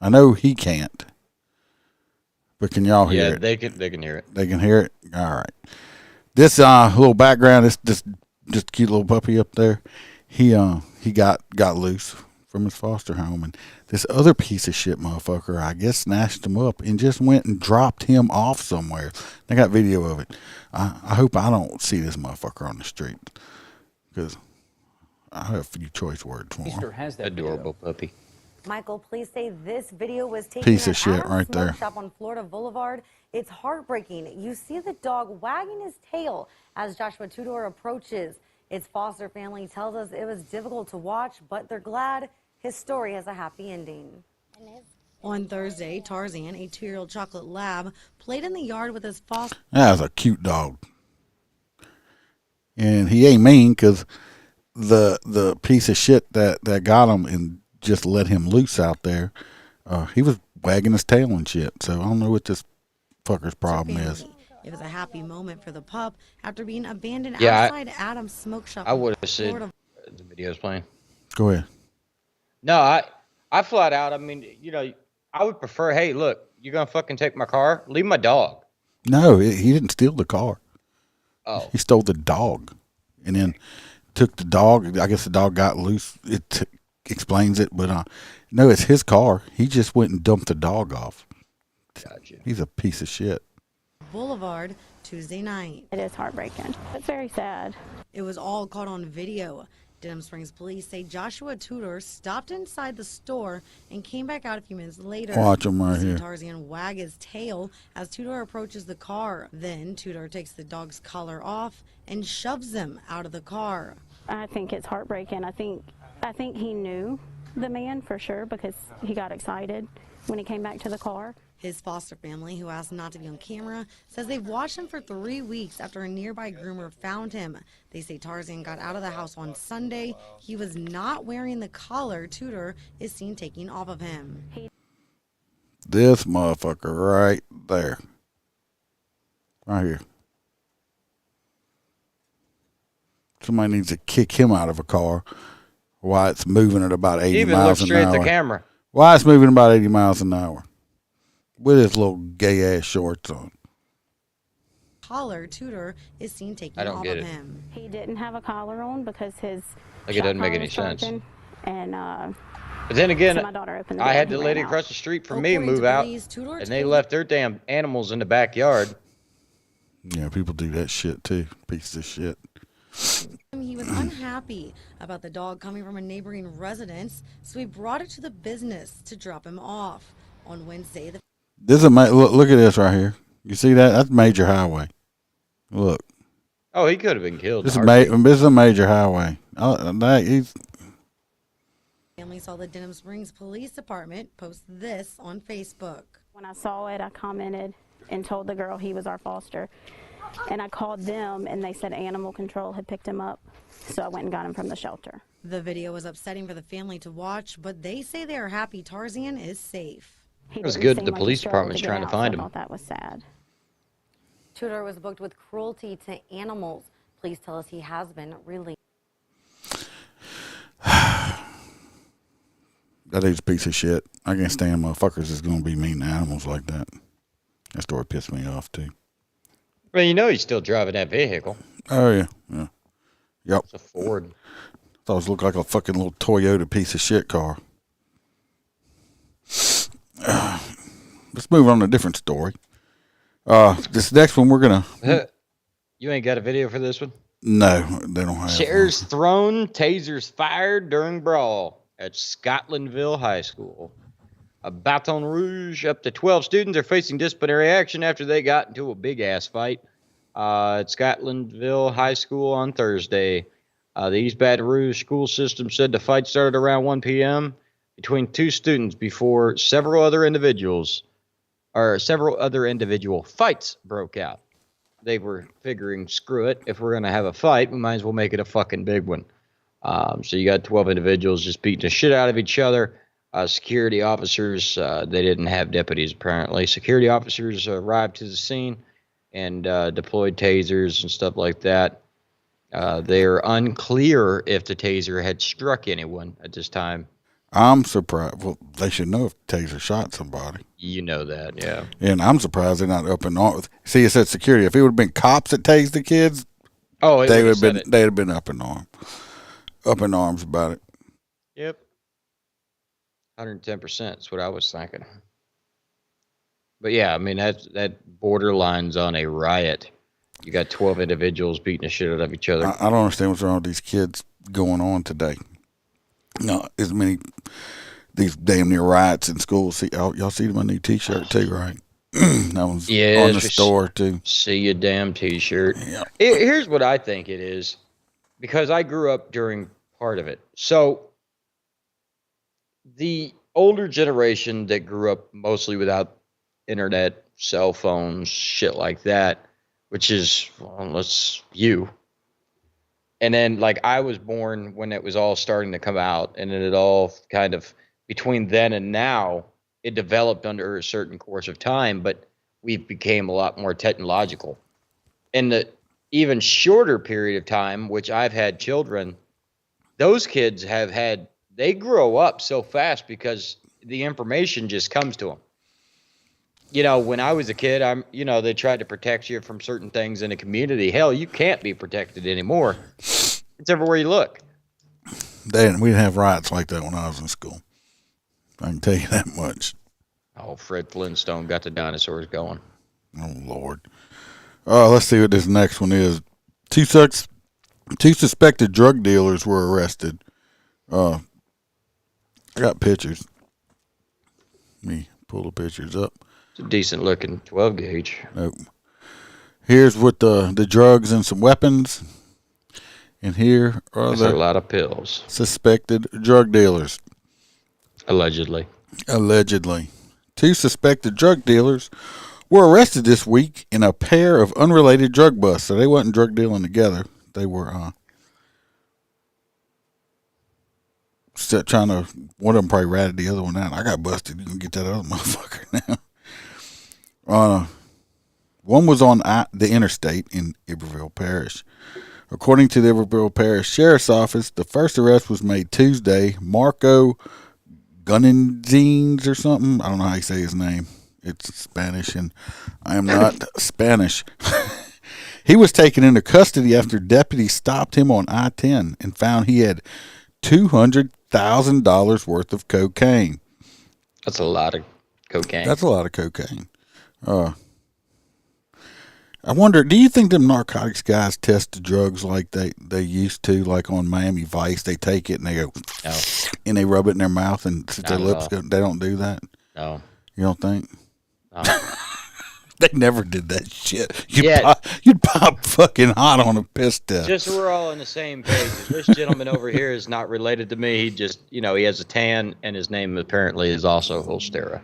I know he can't. But can y'all hear it? Yeah, they can hear it. They can hear it? All right. This little background, this just cute little puppy up there, he got loose from his foster home, and this other piece of shit motherfucker, I guess, snatched him up and just went and dropped him off somewhere. I got video of it. I hope I don't see this motherfucker on the street, because I have a few choice words for him. Easter has that Adorable video. puppy. Michael, police say this video was taken Piece of at shit Adam's right Smoke there. Shop on Florida Boulevard. It's heartbreaking. You see the dog wagging his tail as Joshua Tudor approaches. Its foster family tells us it was difficult to watch, but they're glad his story has a happy ending. On Thursday, Tarzan, a 2-year-old chocolate lab, played in the yard with his foster. That was a cute dog. And he ain't mean, because the piece of shit that got him and just let him loose out there, he was wagging his tail and shit. So I don't know what this fucker's problem is. It was a happy moment for the pup after being abandoned Yeah, outside Adam's Smoke Shop. I would have said Florida. the video's playing. Go ahead. No, I flat out, I mean, I would prefer, hey, look, you're going to fucking take my car? Leave my dog. No, he didn't steal the car. Oh. He stole the dog and then took the dog. I guess the dog got loose. It explains it, but no, it's his car. He just went and dumped the dog off. Gotcha. He's a piece of shit. Boulevard Tuesday night. It is heartbreaking. It's very sad. It was all caught on video. Denham Springs police say Joshua Tudor stopped inside the store and came back out a few minutes later. Watch him right You see here. Tarzan wag his tail as Tudor approaches the car. Then Tudor takes the dog's collar off and shoves him out of the car. I think it's heartbreaking. I think he knew the man for sure because he got excited when he came back to the car. His foster family, who asked not to be on camera, says they've watched him for 3 weeks after a nearby groomer found him. They say Tarzan got out of the house on Sunday. He was not wearing the collar Tudor is seen taking off of him. This motherfucker right there. Right here. Somebody needs to kick him out of a car while it's moving at about 80 Even look miles an straight hour. at the camera. Why it's moving about 80 miles an hour with his little gay ass shorts on. Collar Tudor is seen taking I don't off get of it. He He didn't have a collar on because his Like, it doesn't shot make collar any was sense. broken, and But then again, So my daughter opened the I door had and the he lady ran out. across the street from me According to move out, police, Tudor and they told left their damn animals in the backyard. Yeah, people do that shit too. Pieces of shit. him he was unhappy about the dog coming from a neighboring residence, so he brought it to the business to drop him off. On Wednesday, the This is look at this right here. You see that? That's major highway. Look, Oh, he could have been killed. this in is a heartbeat. this is a major highway. He's family saw the Denham Springs Police Department post this on Facebook. When I saw it, I commented and told the girl he was our foster. And I called them, and they said animal control had picked him up. So I went and got him from the shelter. The video was upsetting for the family to watch, but they say they are happy Tarzan is safe. He It was didn't good seem the like he police struggled department's get trying to out, find so him. I thought that was sad. Tudor was booked with cruelty to animals. Police tell us he has been released. that dude's a piece of shit. I can't stand motherfuckers that's gonna be mean to animals like that. That story pissed me off too. Well, you know he's still driving that vehicle. Oh yeah, yeah. Yep. It's a Ford. Thought it looked like a fucking little Toyota piece of shit car. Let's move on to a different story. This next one we're gonna. You ain't got a video for this one? No, they don't have. Chairs one. thrown, tasers fired during brawl at Scotlandville High School. A Baton Rouge, up to 12 students are facing disciplinary action after they got into a big-ass fight at Scotlandville High School on Thursday. The East Baton Rouge school system said the fight started around 1 p.m. between two students before several other individual fights broke out. They were figuring, screw it, if we're going to have a fight, we might as well make it a fucking big one. So you got 12 individuals just beating the shit out of each other. Security officers, they didn't have deputies apparently. Security officers arrived to the scene and deployed tasers and stuff like that. They're unclear if the taser had struck anyone at this time. I'm surprised. Well, they should know if the taser shot somebody. You know that, yeah. And I'm surprised they're not up in arms. See, it said security. If it would have been cops that tased the kids, they would have been. They'd have been up in arms about it. Yep. 110%. That's what I was thinking. But yeah, I mean that borderlines on a riot. You got 12 individuals beating the shit out of each other. I don't understand what's wrong with these kids going on today. No, as many these damn near riots in school. See, y'all see my new T-shirt too, right? That was on the store too. See your damn T-shirt. Yeah. Here's what I think it is, because I grew up during part of it. So the older generation that grew up mostly without internet, cell phones, shit like that, which is, well, you. And then, like, I was born when it was all starting to come out, and then it all kind of, between then and now, it developed under a certain course of time, but we became a lot more technological. In the even shorter period of time, which I've had children, those kids they grow up so fast because the information just comes to them. You know, when I was a kid, they tried to protect you from certain things in the community. Hell, you can't be protected anymore. It's everywhere you look. We didn't have riots like that when I was in school. I can tell you that much. Oh, Fred Flintstone got the dinosaurs going. Oh, Lord. Let's see what this next one is. Two suspected drug dealers were arrested. I got pictures. Let me pull the pictures up. It's a decent looking 12 gauge. Nope. Here's with the drugs and some weapons. And here are That's a lot of pills. Suspected drug dealers. Allegedly. Two suspected drug dealers were arrested this week in a pair of unrelated drug busts. So they wasn't drug dealing together. They were trying to, one of them probably ratted the other one out. I got busted. You can get that other motherfucker now. One was on the interstate in Iberville Parish. According to the Iberville Parish Sheriff's Office, the first arrest was made Tuesday. Marco Gunenzines or something. I don't know how you say his name. It's Spanish, and I am not Spanish. He was taken into custody after deputies stopped him on I-10 and found he had $200,000 worth of cocaine. That's a lot of cocaine. That's a lot of cocaine. I wonder, do you think them narcotics guys test the drugs like they used to, like on Miami Vice? They take it and they go, No. and they rub it in their mouth and Not their at lips all. go. They don't do that. No. You don't think? No. They never did that shit. Yeah. You'd pop fucking hot on a piss test. Just so we're all on the same page. This gentleman over here is not related to me. He just, he has a tan, and his name apparently is also Holstera.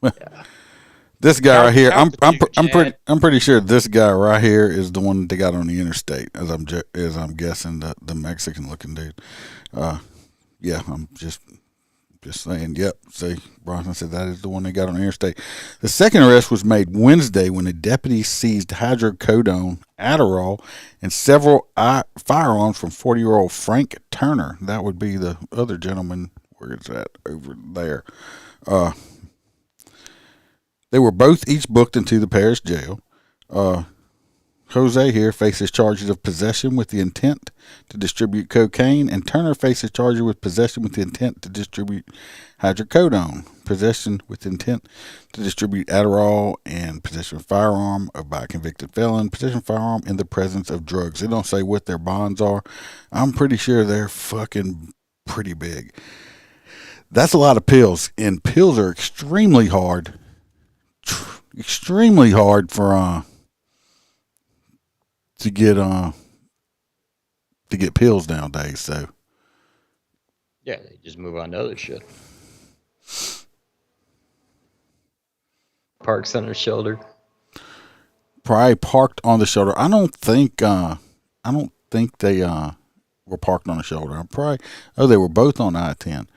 Yeah. This guy right here, I'm Chad. pretty sure this guy right here is the one they got on the interstate. As I'm guessing the Mexican looking dude. Yeah, I'm just saying. Yep. See, Bronson said that is the one they got on the interstate. The second arrest was made Wednesday when the deputies seized hydrocodone, Adderall, and several firearms from 40-year-old Frank Turner. That would be the other gentleman. Where is that? Over there. They were both each booked into the parish jail. Jose here faces charges of possession with the intent to distribute cocaine, and Turner faces charges with possession with the intent to distribute hydrocodone, possession with intent to distribute Adderall, and possession of firearm by a convicted felon, possession of firearm in the presence of drugs. They don't say what their bonds are. I'm pretty sure they're fucking pretty big. That's a lot of pills, and pills are extremely hard for to get pills nowadays. So Yeah, they just move on to other shit. Parks on her shoulder. probably parked on the shoulder. I don't think they were parked on the shoulder. They were both on I-10.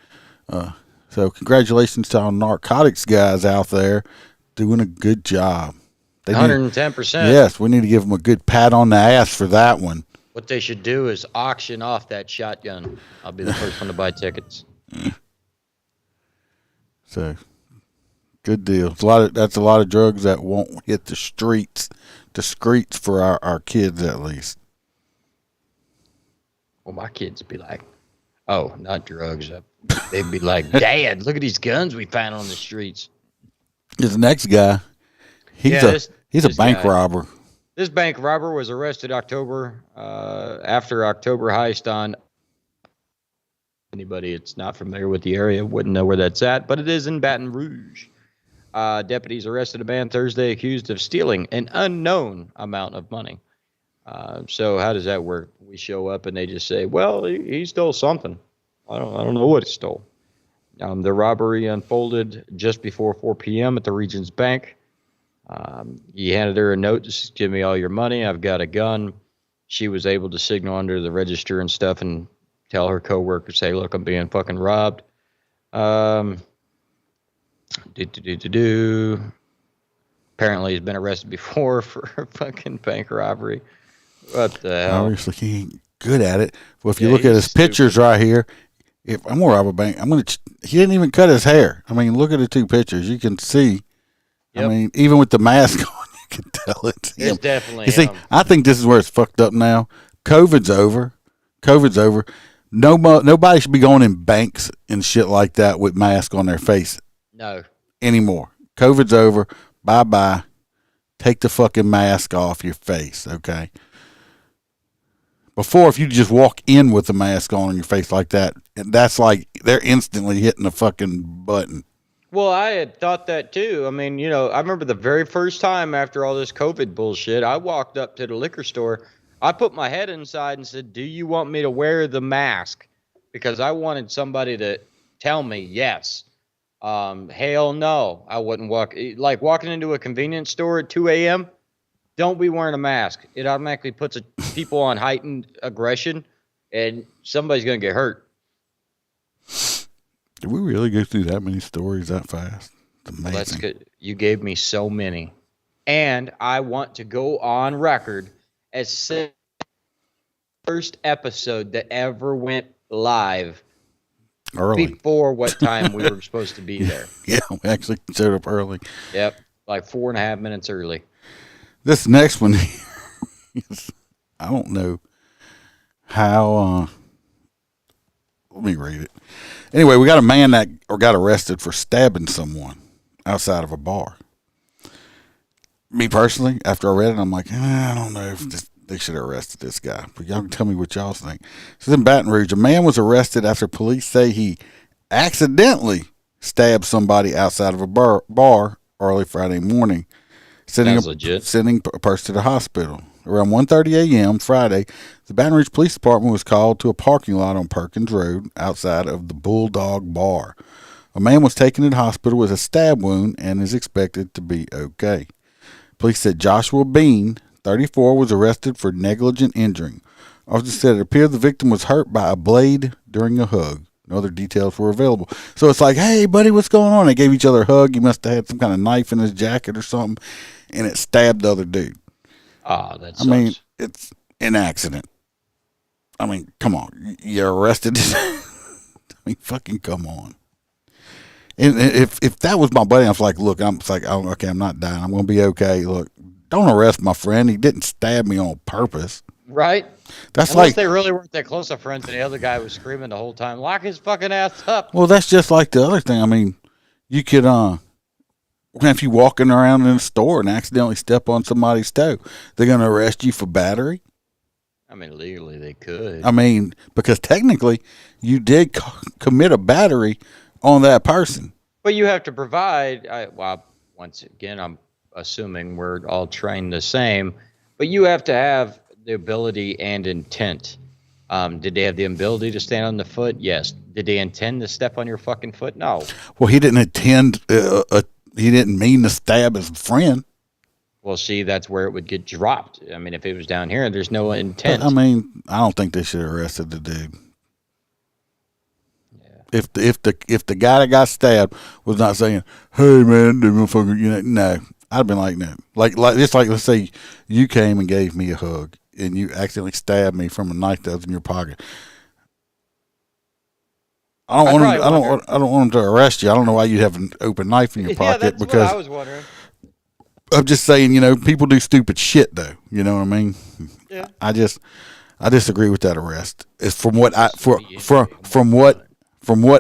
So congratulations to our narcotics guys out there doing a good job. 110%. Yes, we need to give them a good pat on the ass for that one. What they should do is auction off that shotgun. I'll be the first one to buy tickets. So, good deal. That's a lot of drugs that won't hit the streets for our kids at least. Well, my kids be like, oh, not drugs. They'd be like, Dad, look at these guns we found on the streets. This next guy, he's a bank robber. This bank robber was arrested after October heist on. Anybody that's not familiar with the area wouldn't know where that's at, but it is in Baton Rouge. Deputies arrested a man Thursday accused of stealing an unknown amount of money. So how does that work? We show up and they just say, well, he stole something. I don't know what he stole. The robbery unfolded just before 4 p.m. at the Regions Bank. He handed her a note, just give me all your money. I've got a gun. She was able to signal under the register and stuff and tell her coworkers, hey, look, I'm being fucking robbed. Apparently he's been arrested before for fucking bank robbery. What the hell? Obviously, he ain't good at it. Well, if you look at his pictures right here, if I'm gonna rob a bank, he didn't even cut his hair. I mean, look at the two pictures. You can see. Yep. I mean, even with the mask on, you can tell it's him. It's definitely You see, him. I think this is where it's fucked up now. COVID's over. Nobody should be going in banks and shit like that with masks on their face. No. Anymore. COVID's over. Bye-bye. Take the fucking mask off your face, okay? Before, if you just walk in with the mask on your face like that, that's like they're instantly hitting the fucking button. Well, I had thought that too. I mean, I remember the very first time after all this COVID bullshit, I walked up to the liquor store. I put my head inside and said, do you want me to wear the mask? Because I wanted somebody to tell me yes. Hell no. I wouldn't like walking into a convenience store at 2 a.m. Don't be wearing a mask. It automatically puts people on heightened aggression, and somebody's going to get hurt. Did we really go through that many stories that fast? It's amazing. Well, that's good. You gave me so many. And I want to go on record as the first episode that ever went live early. Before what time we were supposed to be there. Yeah, we actually showed up early. Yep, like 4.5 minutes early. This next one is, I don't know how Let me read it. Anyway, we got a man that got arrested for stabbing someone outside of a bar. Me personally, after I read it, I'm like, I don't know if they should have arrested this guy. But y'all can tell me what y'all think. This is in Baton Rouge. A man was arrested after police say he accidentally stabbed somebody outside of a bar early Friday morning, sending a person to the hospital. Around 1:30 a.m. Friday, the Baton Rouge Police Department was called to a parking lot on Perkins Road outside of the Bulldog Bar. A man was taken to the hospital with a stab wound and is expected to be okay. Police said Joshua Bean, 34, was arrested for negligent injuring. Officers said it appeared the victim was hurt by a blade during a hug. No other details were available. So it's like, hey, buddy, what's going on? They gave each other a hug. He must have had some kind of knife in his jacket or something, and it stabbed the other dude. Oh, that's. I mean, it's an accident. I mean, come on. You're arrested. I mean, fucking come on. And if that was my buddy, I was like, look, okay, I'm not dying. I'm going to be okay. Look, don't arrest my friend. He didn't stab me on purpose. Right? That's Unless like they really weren't that close of friends and the other guy was screaming the whole time, lock his fucking ass up. Well, that's just like the other thing. I mean, you could, if you're walking around in a store and accidentally step on somebody's toe, they're going to arrest you for battery? I mean, legally they could. I mean, because technically you did commit a battery on that person. But you have to provide, once again, I'm assuming we're all trained the same, but you have to have the ability and intent. Did they have the ability to stand on the foot? Yes. Did they intend to step on your fucking foot? No. Well, he didn't intend, he didn't mean to stab his friend. Well, see, that's where it would get dropped. I mean, if it was down here, there's no intent. But, I mean, I don't think they should have arrested the dude. Yeah. If the guy that got stabbed was not saying, "Hey man, the motherfucker," no, I'd have been like, no, like just like let's say you came and gave me a hug and you accidentally stabbed me from a knife that was in your pocket. I don't want him to arrest you. I don't know why you have an open knife in your pocket. That's because what I was wondering. I'm just saying, people do stupid shit though. You know what I mean? Yeah. I disagree with that arrest. It's from what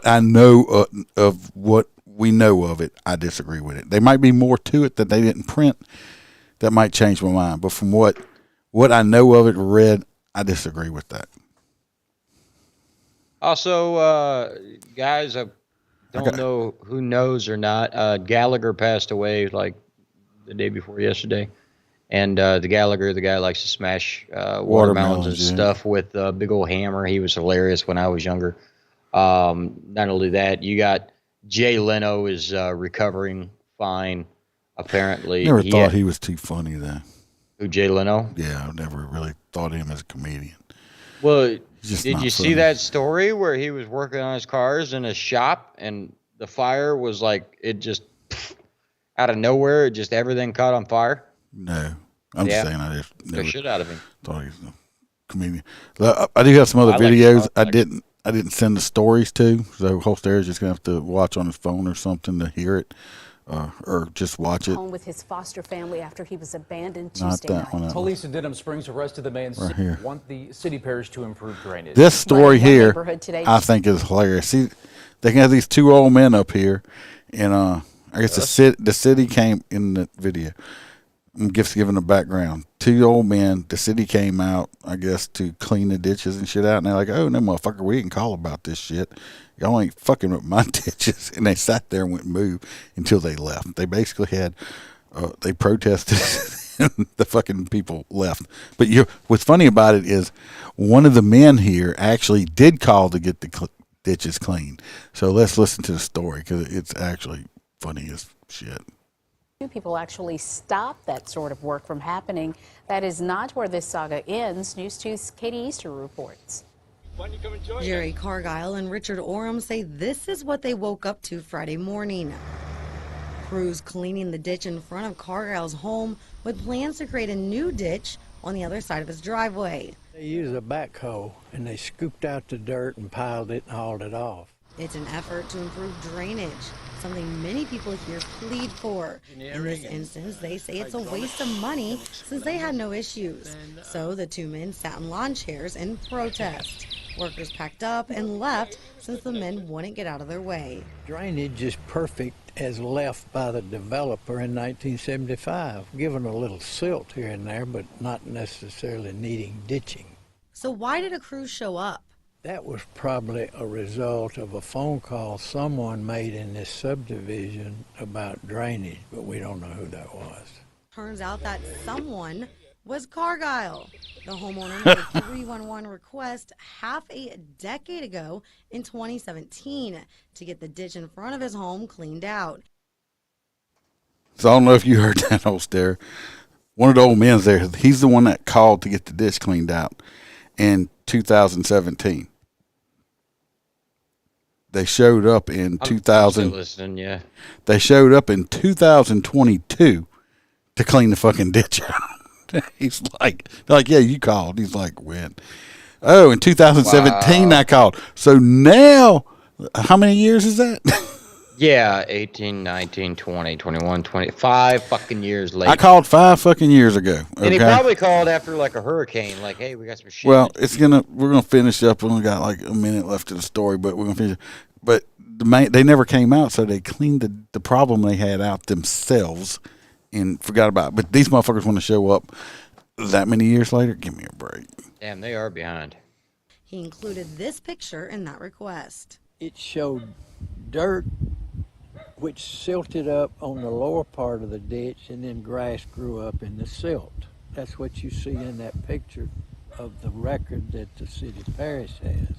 I know of what we know of it, I disagree with it. There might be more to it that they didn't print that might change my mind. But from what I know of it, read, I disagree with that. Also, guys, I don't know who knows or not. Gallagher passed away like the day before yesterday. And the Gallagher, the guy likes to smash watermelons and stuff with a big old hammer. He was hilarious when I was younger. Not only that, you got Jay Leno is recovering fine, apparently. Never thought he was too funny, though. Who, Jay Leno? Yeah, I never really thought of him as a comedian. Well, did you see that story where he was working on his cars in a shop and the fire was like, it just, out of nowhere, just everything caught on fire? No. I'm just saying I just never shit out of him. Thought he was a comedian. I do have some other videos I didn't send the stories to, so Holster is just going to have to watch on his phone or something to hear it. Or just watch it. Home with his foster family after he was abandoned Tuesday night. Police in Denham Springs arrested the man. Want the city parish to improve drainage. This story here, I think, is hilarious. See, they can have these two old men up here, and I guess the city came in the video. I'm just giving the background. Two old men. The city came out, I guess, to clean the ditches and shit out, and they're like, "Oh, no, motherfucker, we didn't call about this shit. Y'all ain't fucking with my ditches." And they sat there and wouldn't move until they left. They basically had, they protested and the fucking people left. But what's funny about it is one of the men here actually did call to get the ditches cleaned. So let's listen to the story because it's actually funny as shit. People actually stop that sort of work from happening. That is not where this saga ends. News 2's Katie Easter reports. Jerry Cargile and Richard Oram say this is what they woke up to Friday morning. Crews cleaning the ditch in front of Cargile's home with plans to create a new ditch on the other side of his driveway. They used a backhoe and they scooped out the dirt and piled it and hauled it off. It's an effort to improve drainage, something many people here plead for. In this instance, they say it's a waste of money since they had no issues. So the two men sat in lawn chairs in protest. Workers packed up and left since the men wouldn't get out of their way. Drainage is perfect as left by the developer in 1975, given a little silt here and there, but not necessarily needing ditching. So why did a crew show up? That was probably a result of a phone call someone made in this subdivision about drainage, but we don't know who that was. Turns out that someone was Cargile. The homeowner made a 311 request half a decade ago in 2017 to get the ditch in front of his home cleaned out. So I don't know if you heard that, old stare. One of the old men's there, he's the one that called to get the ditch cleaned out in 2017. They showed up in 2000. I'm still listening, yeah. They showed up in 2022 to clean the fucking ditch out. He's like, they're like, yeah, you called. He's like, when? Oh, in 2017 Wow. I called. So now, how many years is that? Yeah, 18, 19, 20, 21, 25 fucking years later. I called 5 fucking years ago. Okay? And he probably called after like a hurricane, like, hey, we got some shit. Well, we're gonna finish up. We only got like a minute left of the story, but we're gonna finish. But they never came out, so they cleaned the problem they had out themselves and forgot about it. But these motherfuckers want to show up that many years later. Give me a break. Damn, they are behind. He included this picture in that request. It showed dirt which silted up on the lower part of the ditch, and then grass grew up in the silt. That's what you see in that picture of the record that the city parish has.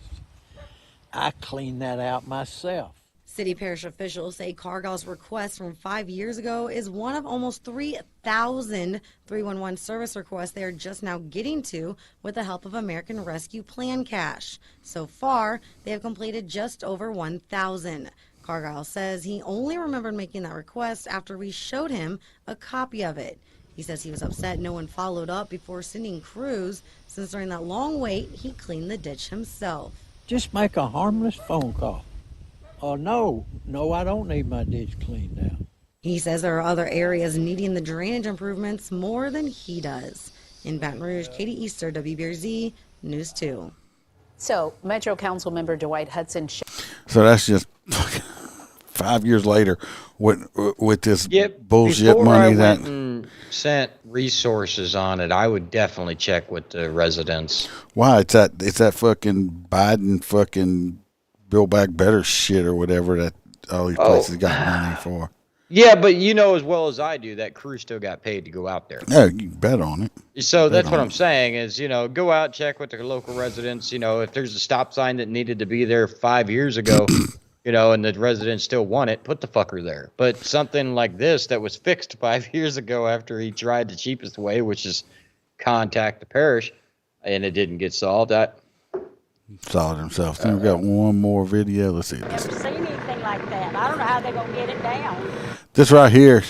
I cleaned that out myself. City parish officials say Cargile's request from 5 years ago is one of almost 3,000 311 service requests they are just now getting to with the help of American Rescue Plan cash. So far, they have completed just over 1,000. Cargile says he only remembered making that request after we showed him a copy of it. He says he was upset no one followed up before sending crews, since during that long wait, he cleaned the ditch himself. Just make a harmless phone call. Oh, no, I don't need my ditch cleaned out. He says there are other areas needing the drainage improvements more than he does. In Baton Rouge, Katie Easter, WBRZ News 2. So, Metro Council member Dwight Hudson. So that's just 5 years later with this bullshit before money I that went and sent resources on it, I would definitely check with the residents. why it's that fucking Biden fucking Build Back Better shit or whatever that all these places got money for. Yeah, but you know as well as I do that crew still got paid to go out there. No, you bet on it. So that's what I'm saying is, go out, check with the local residents. If there's a stop sign that needed to be there 5 years ago, and the residents still want it, put the fucker there. But something like this that was fixed 5 years ago after he tried the cheapest way, which is contact the parish, and it didn't get solved. Solved himself. Then we got one more video. Let's see this. Never seen anything like that. I don't know how they're going to get it down. This right here,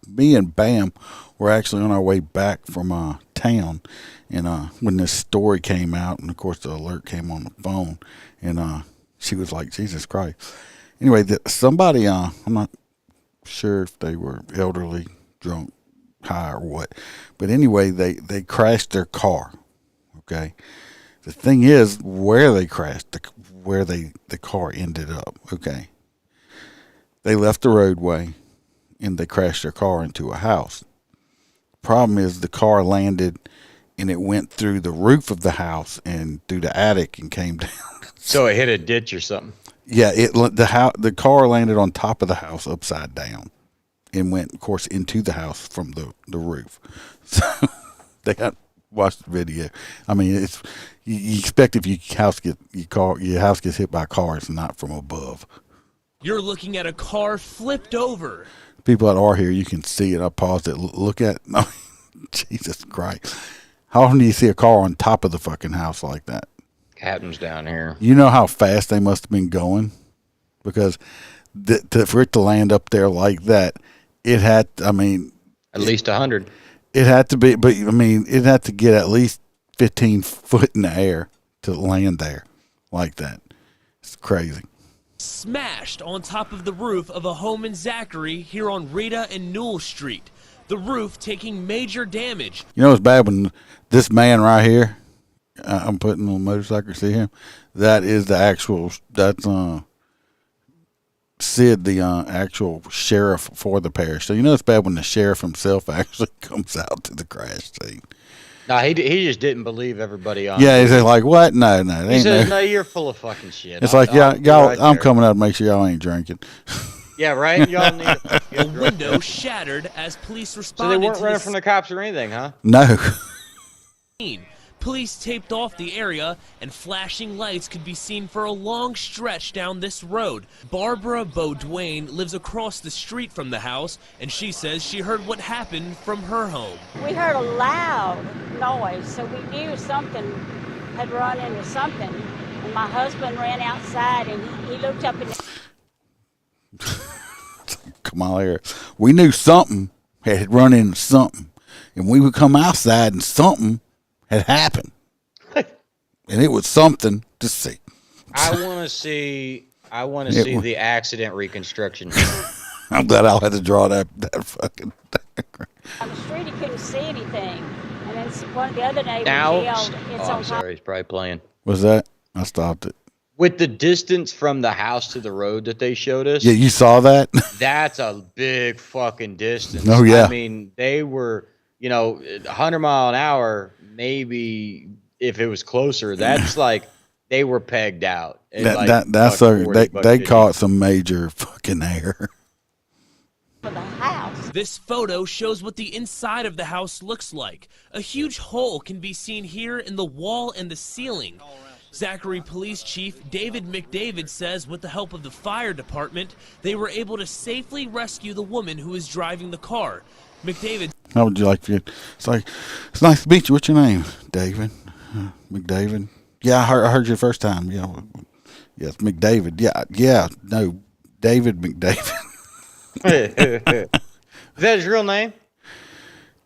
me and Bam were actually on our way back from town, and when this story came out, and of course the alert came on the phone, and she was like, Jesus Christ. Anyway, somebody, I'm not sure if they were elderly, drunk, high, or what, but anyway, they crashed their car, okay? The thing is, where they crashed, where the car ended up, okay? They left the roadway, and they crashed their car into a house. Problem is, the car landed, and it went through the roof of the house and through the attic and came down. So it hit a ditch or something. Yeah, the car landed on top of the house upside down and went, of course, into the house from the roof. So they got watch the video. I mean, it's you expect if your house gets hit by a car, it's not from above. You're looking at a car flipped over. People that are here, you can see it. I paused it. Look at Jesus Christ. How often do you see a car on top of the fucking house like that? Happens down here. You know how fast they must have been going? Because for it to land up there like that, it had, at least 100. It had to be, but it had to get at least 15 foot in the air to land there like that. It's crazy. Smashed on top of the roof of a home in Zachary here on Rita and Newell Street. The roof taking major damage. You know what's bad when this man right here I'm putting on a motorcycle. See him? That is the actual. That's Sid, the actual sheriff for the parish. So it's bad when the sheriff himself actually comes out to the crash scene. No, he just didn't believe everybody on. Yeah, he's like, what? No. He says, no, you're full of fucking shit. It's like, y'all. Right I'm there. coming out to make sure y'all ain't drinking. Yeah, right. Y'all need A window shattered as police So responded they weren't to running the from the cops or anything, huh? No. scene. Police taped off the area, and flashing lights could be seen for a long stretch down this road. Barbara Beaudoin lives across the street from the house, and she says she heard what happened from her home. We heard a loud noise, so we knew something had run into something. And my husband ran outside, and he looked up and... Come on here. We knew something had run into something, and we would come outside and something had happened, and it was something to see. I want to see the accident reconstruction. I'm glad I had to draw that fucking. On the street, he couldn't see anything. And then one of the other neighbors Now, yelled, it's on I'm sorry, he's probably playing. Was that? I stopped it. With the distance from the house to the road that they showed us. Yeah, you saw that? That's a big fucking distance. Oh, yeah. I mean, they were, 100 mile an hour, maybe if it was closer, that's like they were pegged out. They caught some major fucking air. for the house. This photo shows what the inside of the house looks like. A huge hole can be seen here in the wall and the ceiling. Zachary Police Chief David McDavid says with the help of the fire department, they were able to safely rescue the woman who was driving the car. McDavid. How would you like to? It's nice to meet you. What's your name? David. McDavid. Yeah, I heard you the first time. Yeah, it's McDavid. Yeah. No, David McDavid. Is that his real name?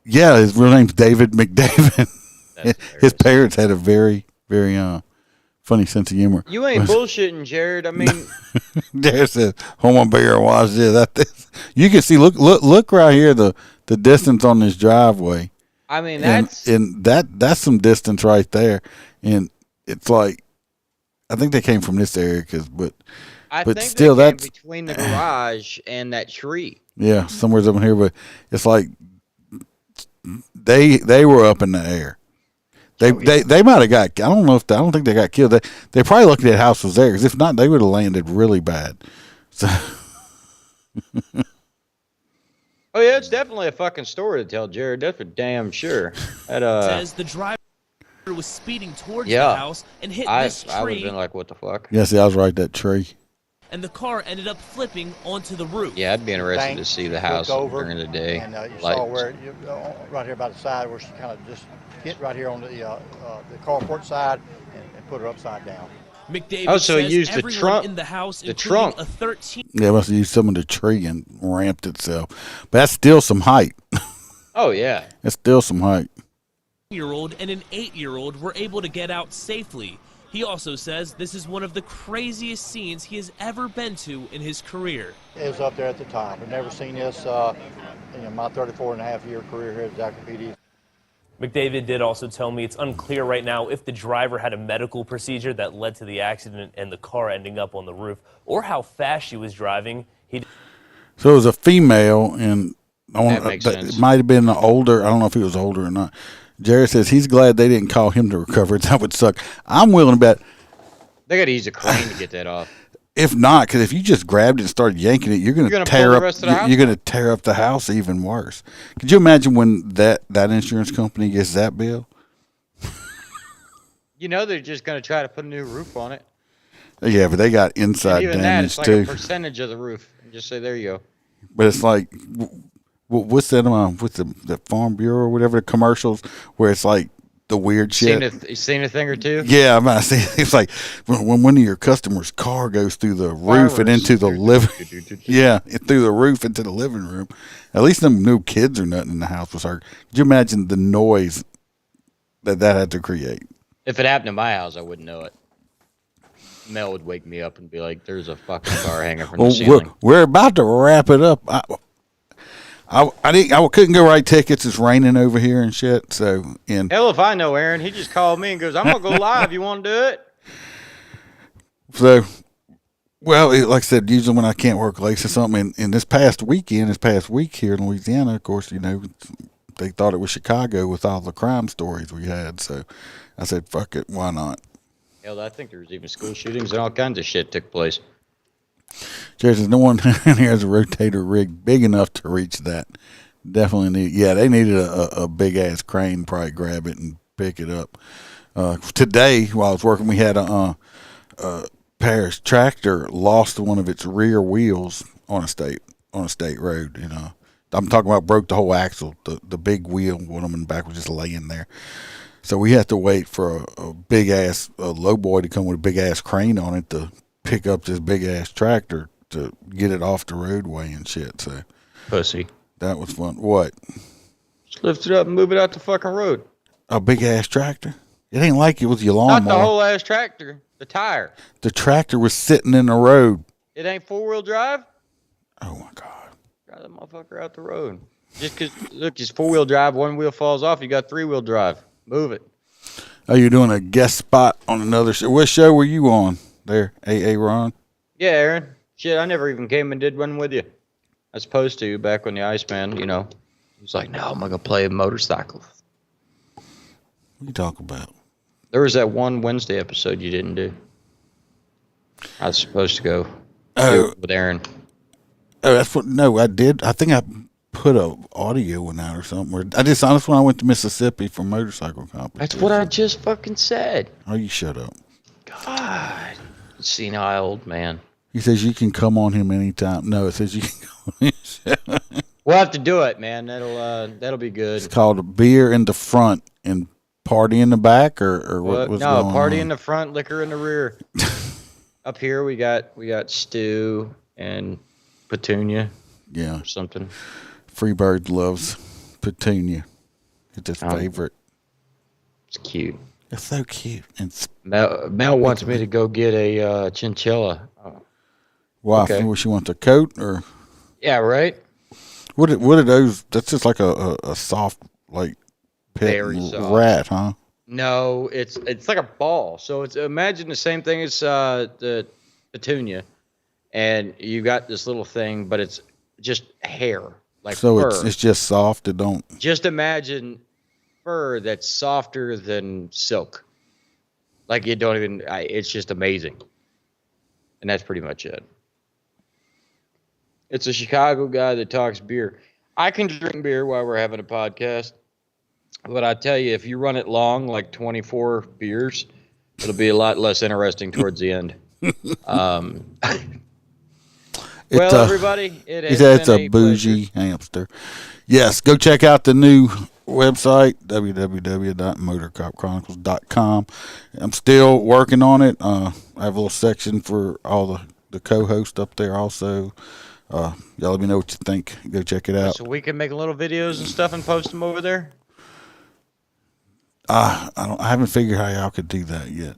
Yeah, his real name's David McDavid. His parents had a very, very funny sense of humor. You ain't bullshitting, Jared. I mean, Jared says, "Hold on, bear, watch this." You can see. Look right here. The distance on this driveway. I mean, that's some distance right there, and it's like, I think they came from this area but still that's between the garage and that tree. Yeah, somewhere's up in here, but it's like they were up in the air. They might have got. I don't think they got killed. They probably lucky that house was there, because if not, they would have landed really bad. So. Oh yeah, it's definitely a fucking story to tell, Jared. That's for damn sure. Says the driver was speeding towards the house and hit this tree. I would have been like, what the fuck? Yeah, see, I was right, that tree. And the car ended up flipping onto the roof. Yeah, I'd be interested to see the house during the day. And you saw where right here by the side where she kind of just hit right here on the carport side and put her upside down. McDavid so he used the trunk in the house, the trunk. A 13. Yeah, must have used some of the tree and ramped itself. But that's still some height. Oh yeah, that's still some height. 8-year-old and an 8-year-old were able to get out safely. He also says this is one of the craziest scenes he has ever been to in his career. It was up there at the time. I've never seen this in my 34-and-a-half-year career here at Zachary PD. McDavid did also tell me it's unclear right now if the driver had a medical procedure that led to the accident and the car ending up on the roof, or how fast she was driving. So it was a female, and it might have been older. I don't know if he was older or not. Jared says he's glad they didn't call him to recover. That would suck. I'm willing to bet they got to use a crane to get that off. If not, because if you just grabbed it and started yanking it, you're going to tear up. You're going to tear up the house even worse. Could you imagine when that insurance company gets that bill? They're just going to try to put a new roof on it. Yeah, but they got inside even damage that, it's too. like a percentage of the roof. And just say there you go. But it's like, what's that? What's the Farm Bureau or whatever, the commercials where it's like the weird shit. You seen a thing or two? Yeah, I see. It's like when one of your customers' car goes through the roof and into the living. Yeah, through the roof into the living room. At least them no kids or nothing in the house was hurt. Could you imagine the noise that had to create? If it happened to my house, I wouldn't know it. Mel would wake me up and be like, "There's a fucking car hanging from the ceiling." We're about to wrap it up. I couldn't go write tickets. It's raining over here and shit. So Hell if I know, Aaron. He just called me and goes, "I'm gonna go live. You want to do it?" So, well, like I said, usually when I can't work late or something, and this past week here in Louisiana, of course, they thought it was Chicago with all the crime stories we had. So I said, fuck it, why not? Hell, I think there was even school shootings and all kinds of shit took place. Jerry says, no one in here has a rotator rig big enough to reach that. Definitely need. Yeah, they needed a big ass crane, probably grab it and pick it up. Today, while I was working, we had a Paris tractor lost one of its rear wheels on a state road. I'm talking about broke the whole axle. The big wheel, one of them in the back, was just laying there. So we had to wait for a big ass low boy to come with a big ass crane on it to pick up this big ass tractor to get it off the roadway and shit. So pussy. That was fun. What? Just lift it up and move it out the fucking road. A big ass tractor? It ain't like it was your lawnmower. Not the whole ass tractor. The tire. The tractor was sitting in the road. It ain't 4-wheel drive? Oh my God. Drive that motherfucker out the road. Just because, look, it's 4-wheel drive, one wheel falls off, you got 3-wheel drive. Move it. Oh, you're doing a guest spot on another show. What show were you on there, AA Ron? Yeah, Aaron. Shit, I never even came and did one with you. I was supposed to back when the Iceman, he was like, no, I'm going to play motorcycles. What you talk about? There was that one Wednesday episode you didn't do. I was supposed to go with Aaron. Oh, that's what. No, I did. I think I put a audio one out or something. That's when I went to Mississippi for motorcycle competition. That's what I just fucking said. Oh, you shut up. God, senile old man. He says you can come on him anytime. No, it says you can come on him. We'll have to do it, man. That'll be good. It's called beer in the front and party in the back, or what's going on? No, party in the front, liquor in the rear. Up here we got stew and petunia. Yeah. Or something. Freebird loves petunia. It's his favorite. It's cute. It's so cute. Mel wants me to go get a chinchilla. Why? Okay. She wants a coat, or? Yeah, right. What are those? That's just like a soft, like pet rat, huh? No, it's like a ball. So imagine the same thing as the petunia, and you got this little thing, but it's just hair, like fur. So it's just soft. It don't. Just imagine fur that's softer than silk. Like you don't even. It's just amazing, and that's pretty much it. It's a Chicago guy that talks beer. I can drink beer while we're having a podcast, but I tell you, if you run it long, like 24 beers, it'll be a lot less interesting towards the end. Well, everybody, it's a bougie hamster. Yes, go check out the new website, www.motorcopchronicles.com. I'm still working on it. I have a little section for all the co-hosts up there also. Y'all let me know what you think. Go check it out. So we can make little videos and stuff and post them over there? I haven't figured how y'all could do that yet.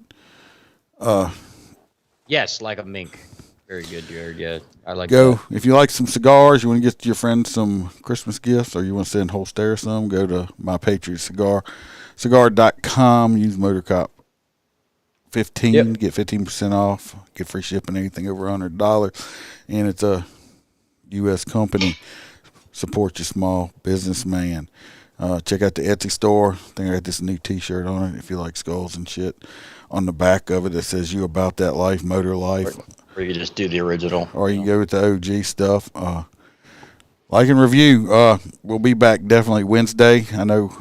Yes, like a mink. Very good, Jared. Yeah, I like that. If you like some cigars, you want to get your friends some Christmas gifts, or you want to send Holster some, go to My Patriot Cigar.com. Use MotorCop 15, get 15% off, get free shipping, anything over $100, and it's a U.S. company. Support your small businessman. Check out the Etsy store. I think I got this new T-shirt on it. If you like skulls and shit, on the back of it that says "You About That Life, Motor Life." Or you can just do the original. Or you can go with the OG stuff. Like and review. We'll be back definitely Wednesday. I know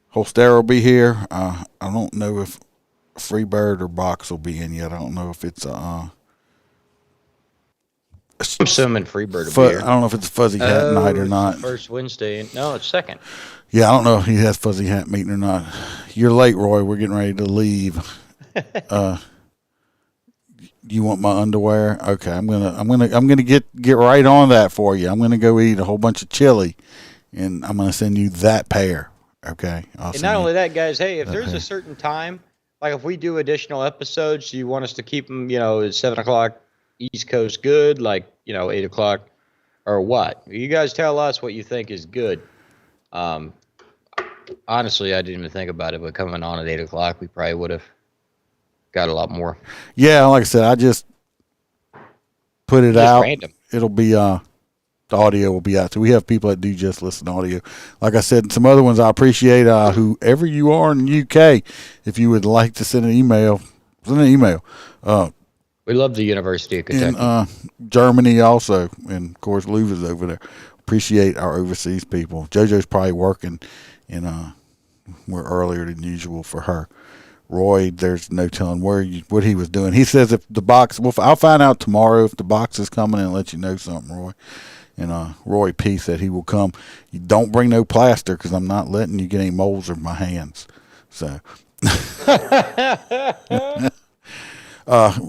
Holster will be here. I don't know if Freebird or Box will be in yet. I don't know if it's I'm assuming Freebird will be here. I don't know if it's a fuzzy hat night or not. First Wednesday. No, it's second. Yeah, I don't know if he has fuzzy hat meeting or not. You're late, Roy. We're getting ready to leave. You want my underwear? Okay, I'm gonna get right on that for you. I'm gonna go eat a whole bunch of chili, and I'm gonna send you that pair. Okay. And not only that, guys. Hey, if there's a certain time, like if we do additional episodes, you want us to keep them, at 7:00 East Coast good, like 8:00 or what? You guys tell us what you think is good. Honestly, I didn't even think about it, but coming on at 8 o'clock, we probably would have got a lot more. Yeah, like I said, I just put it Just out. random. It'll be the audio will be out. So we have people that do just listen to audio. Like I said, some other ones I appreciate. Whoever you are in the UK, if you would like to send an email, send an email. We love the University of Kentucky. In Germany also, and of course Louva's over there. Appreciate our overseas people. JoJo's probably working, and we're earlier than usual for her. Roy, there's no telling what he was doing. He says if the box, well, I'll find out tomorrow if the box is coming and let you know something, Roy. And Roy P said he will come. You don't bring no plaster because I'm not letting you get any moles in my hands. So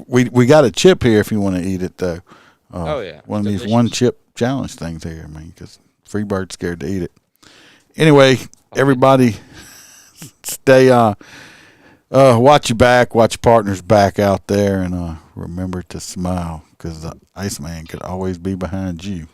we got a chip here if you want to eat it though. Oh yeah, one of delicious. these one chip challenge things here. I mean, because Freebird's scared to eat it. Anyway, everybody, stay watch your back, watch your partner's back out there, and remember to smile because the Iceman could always be behind you.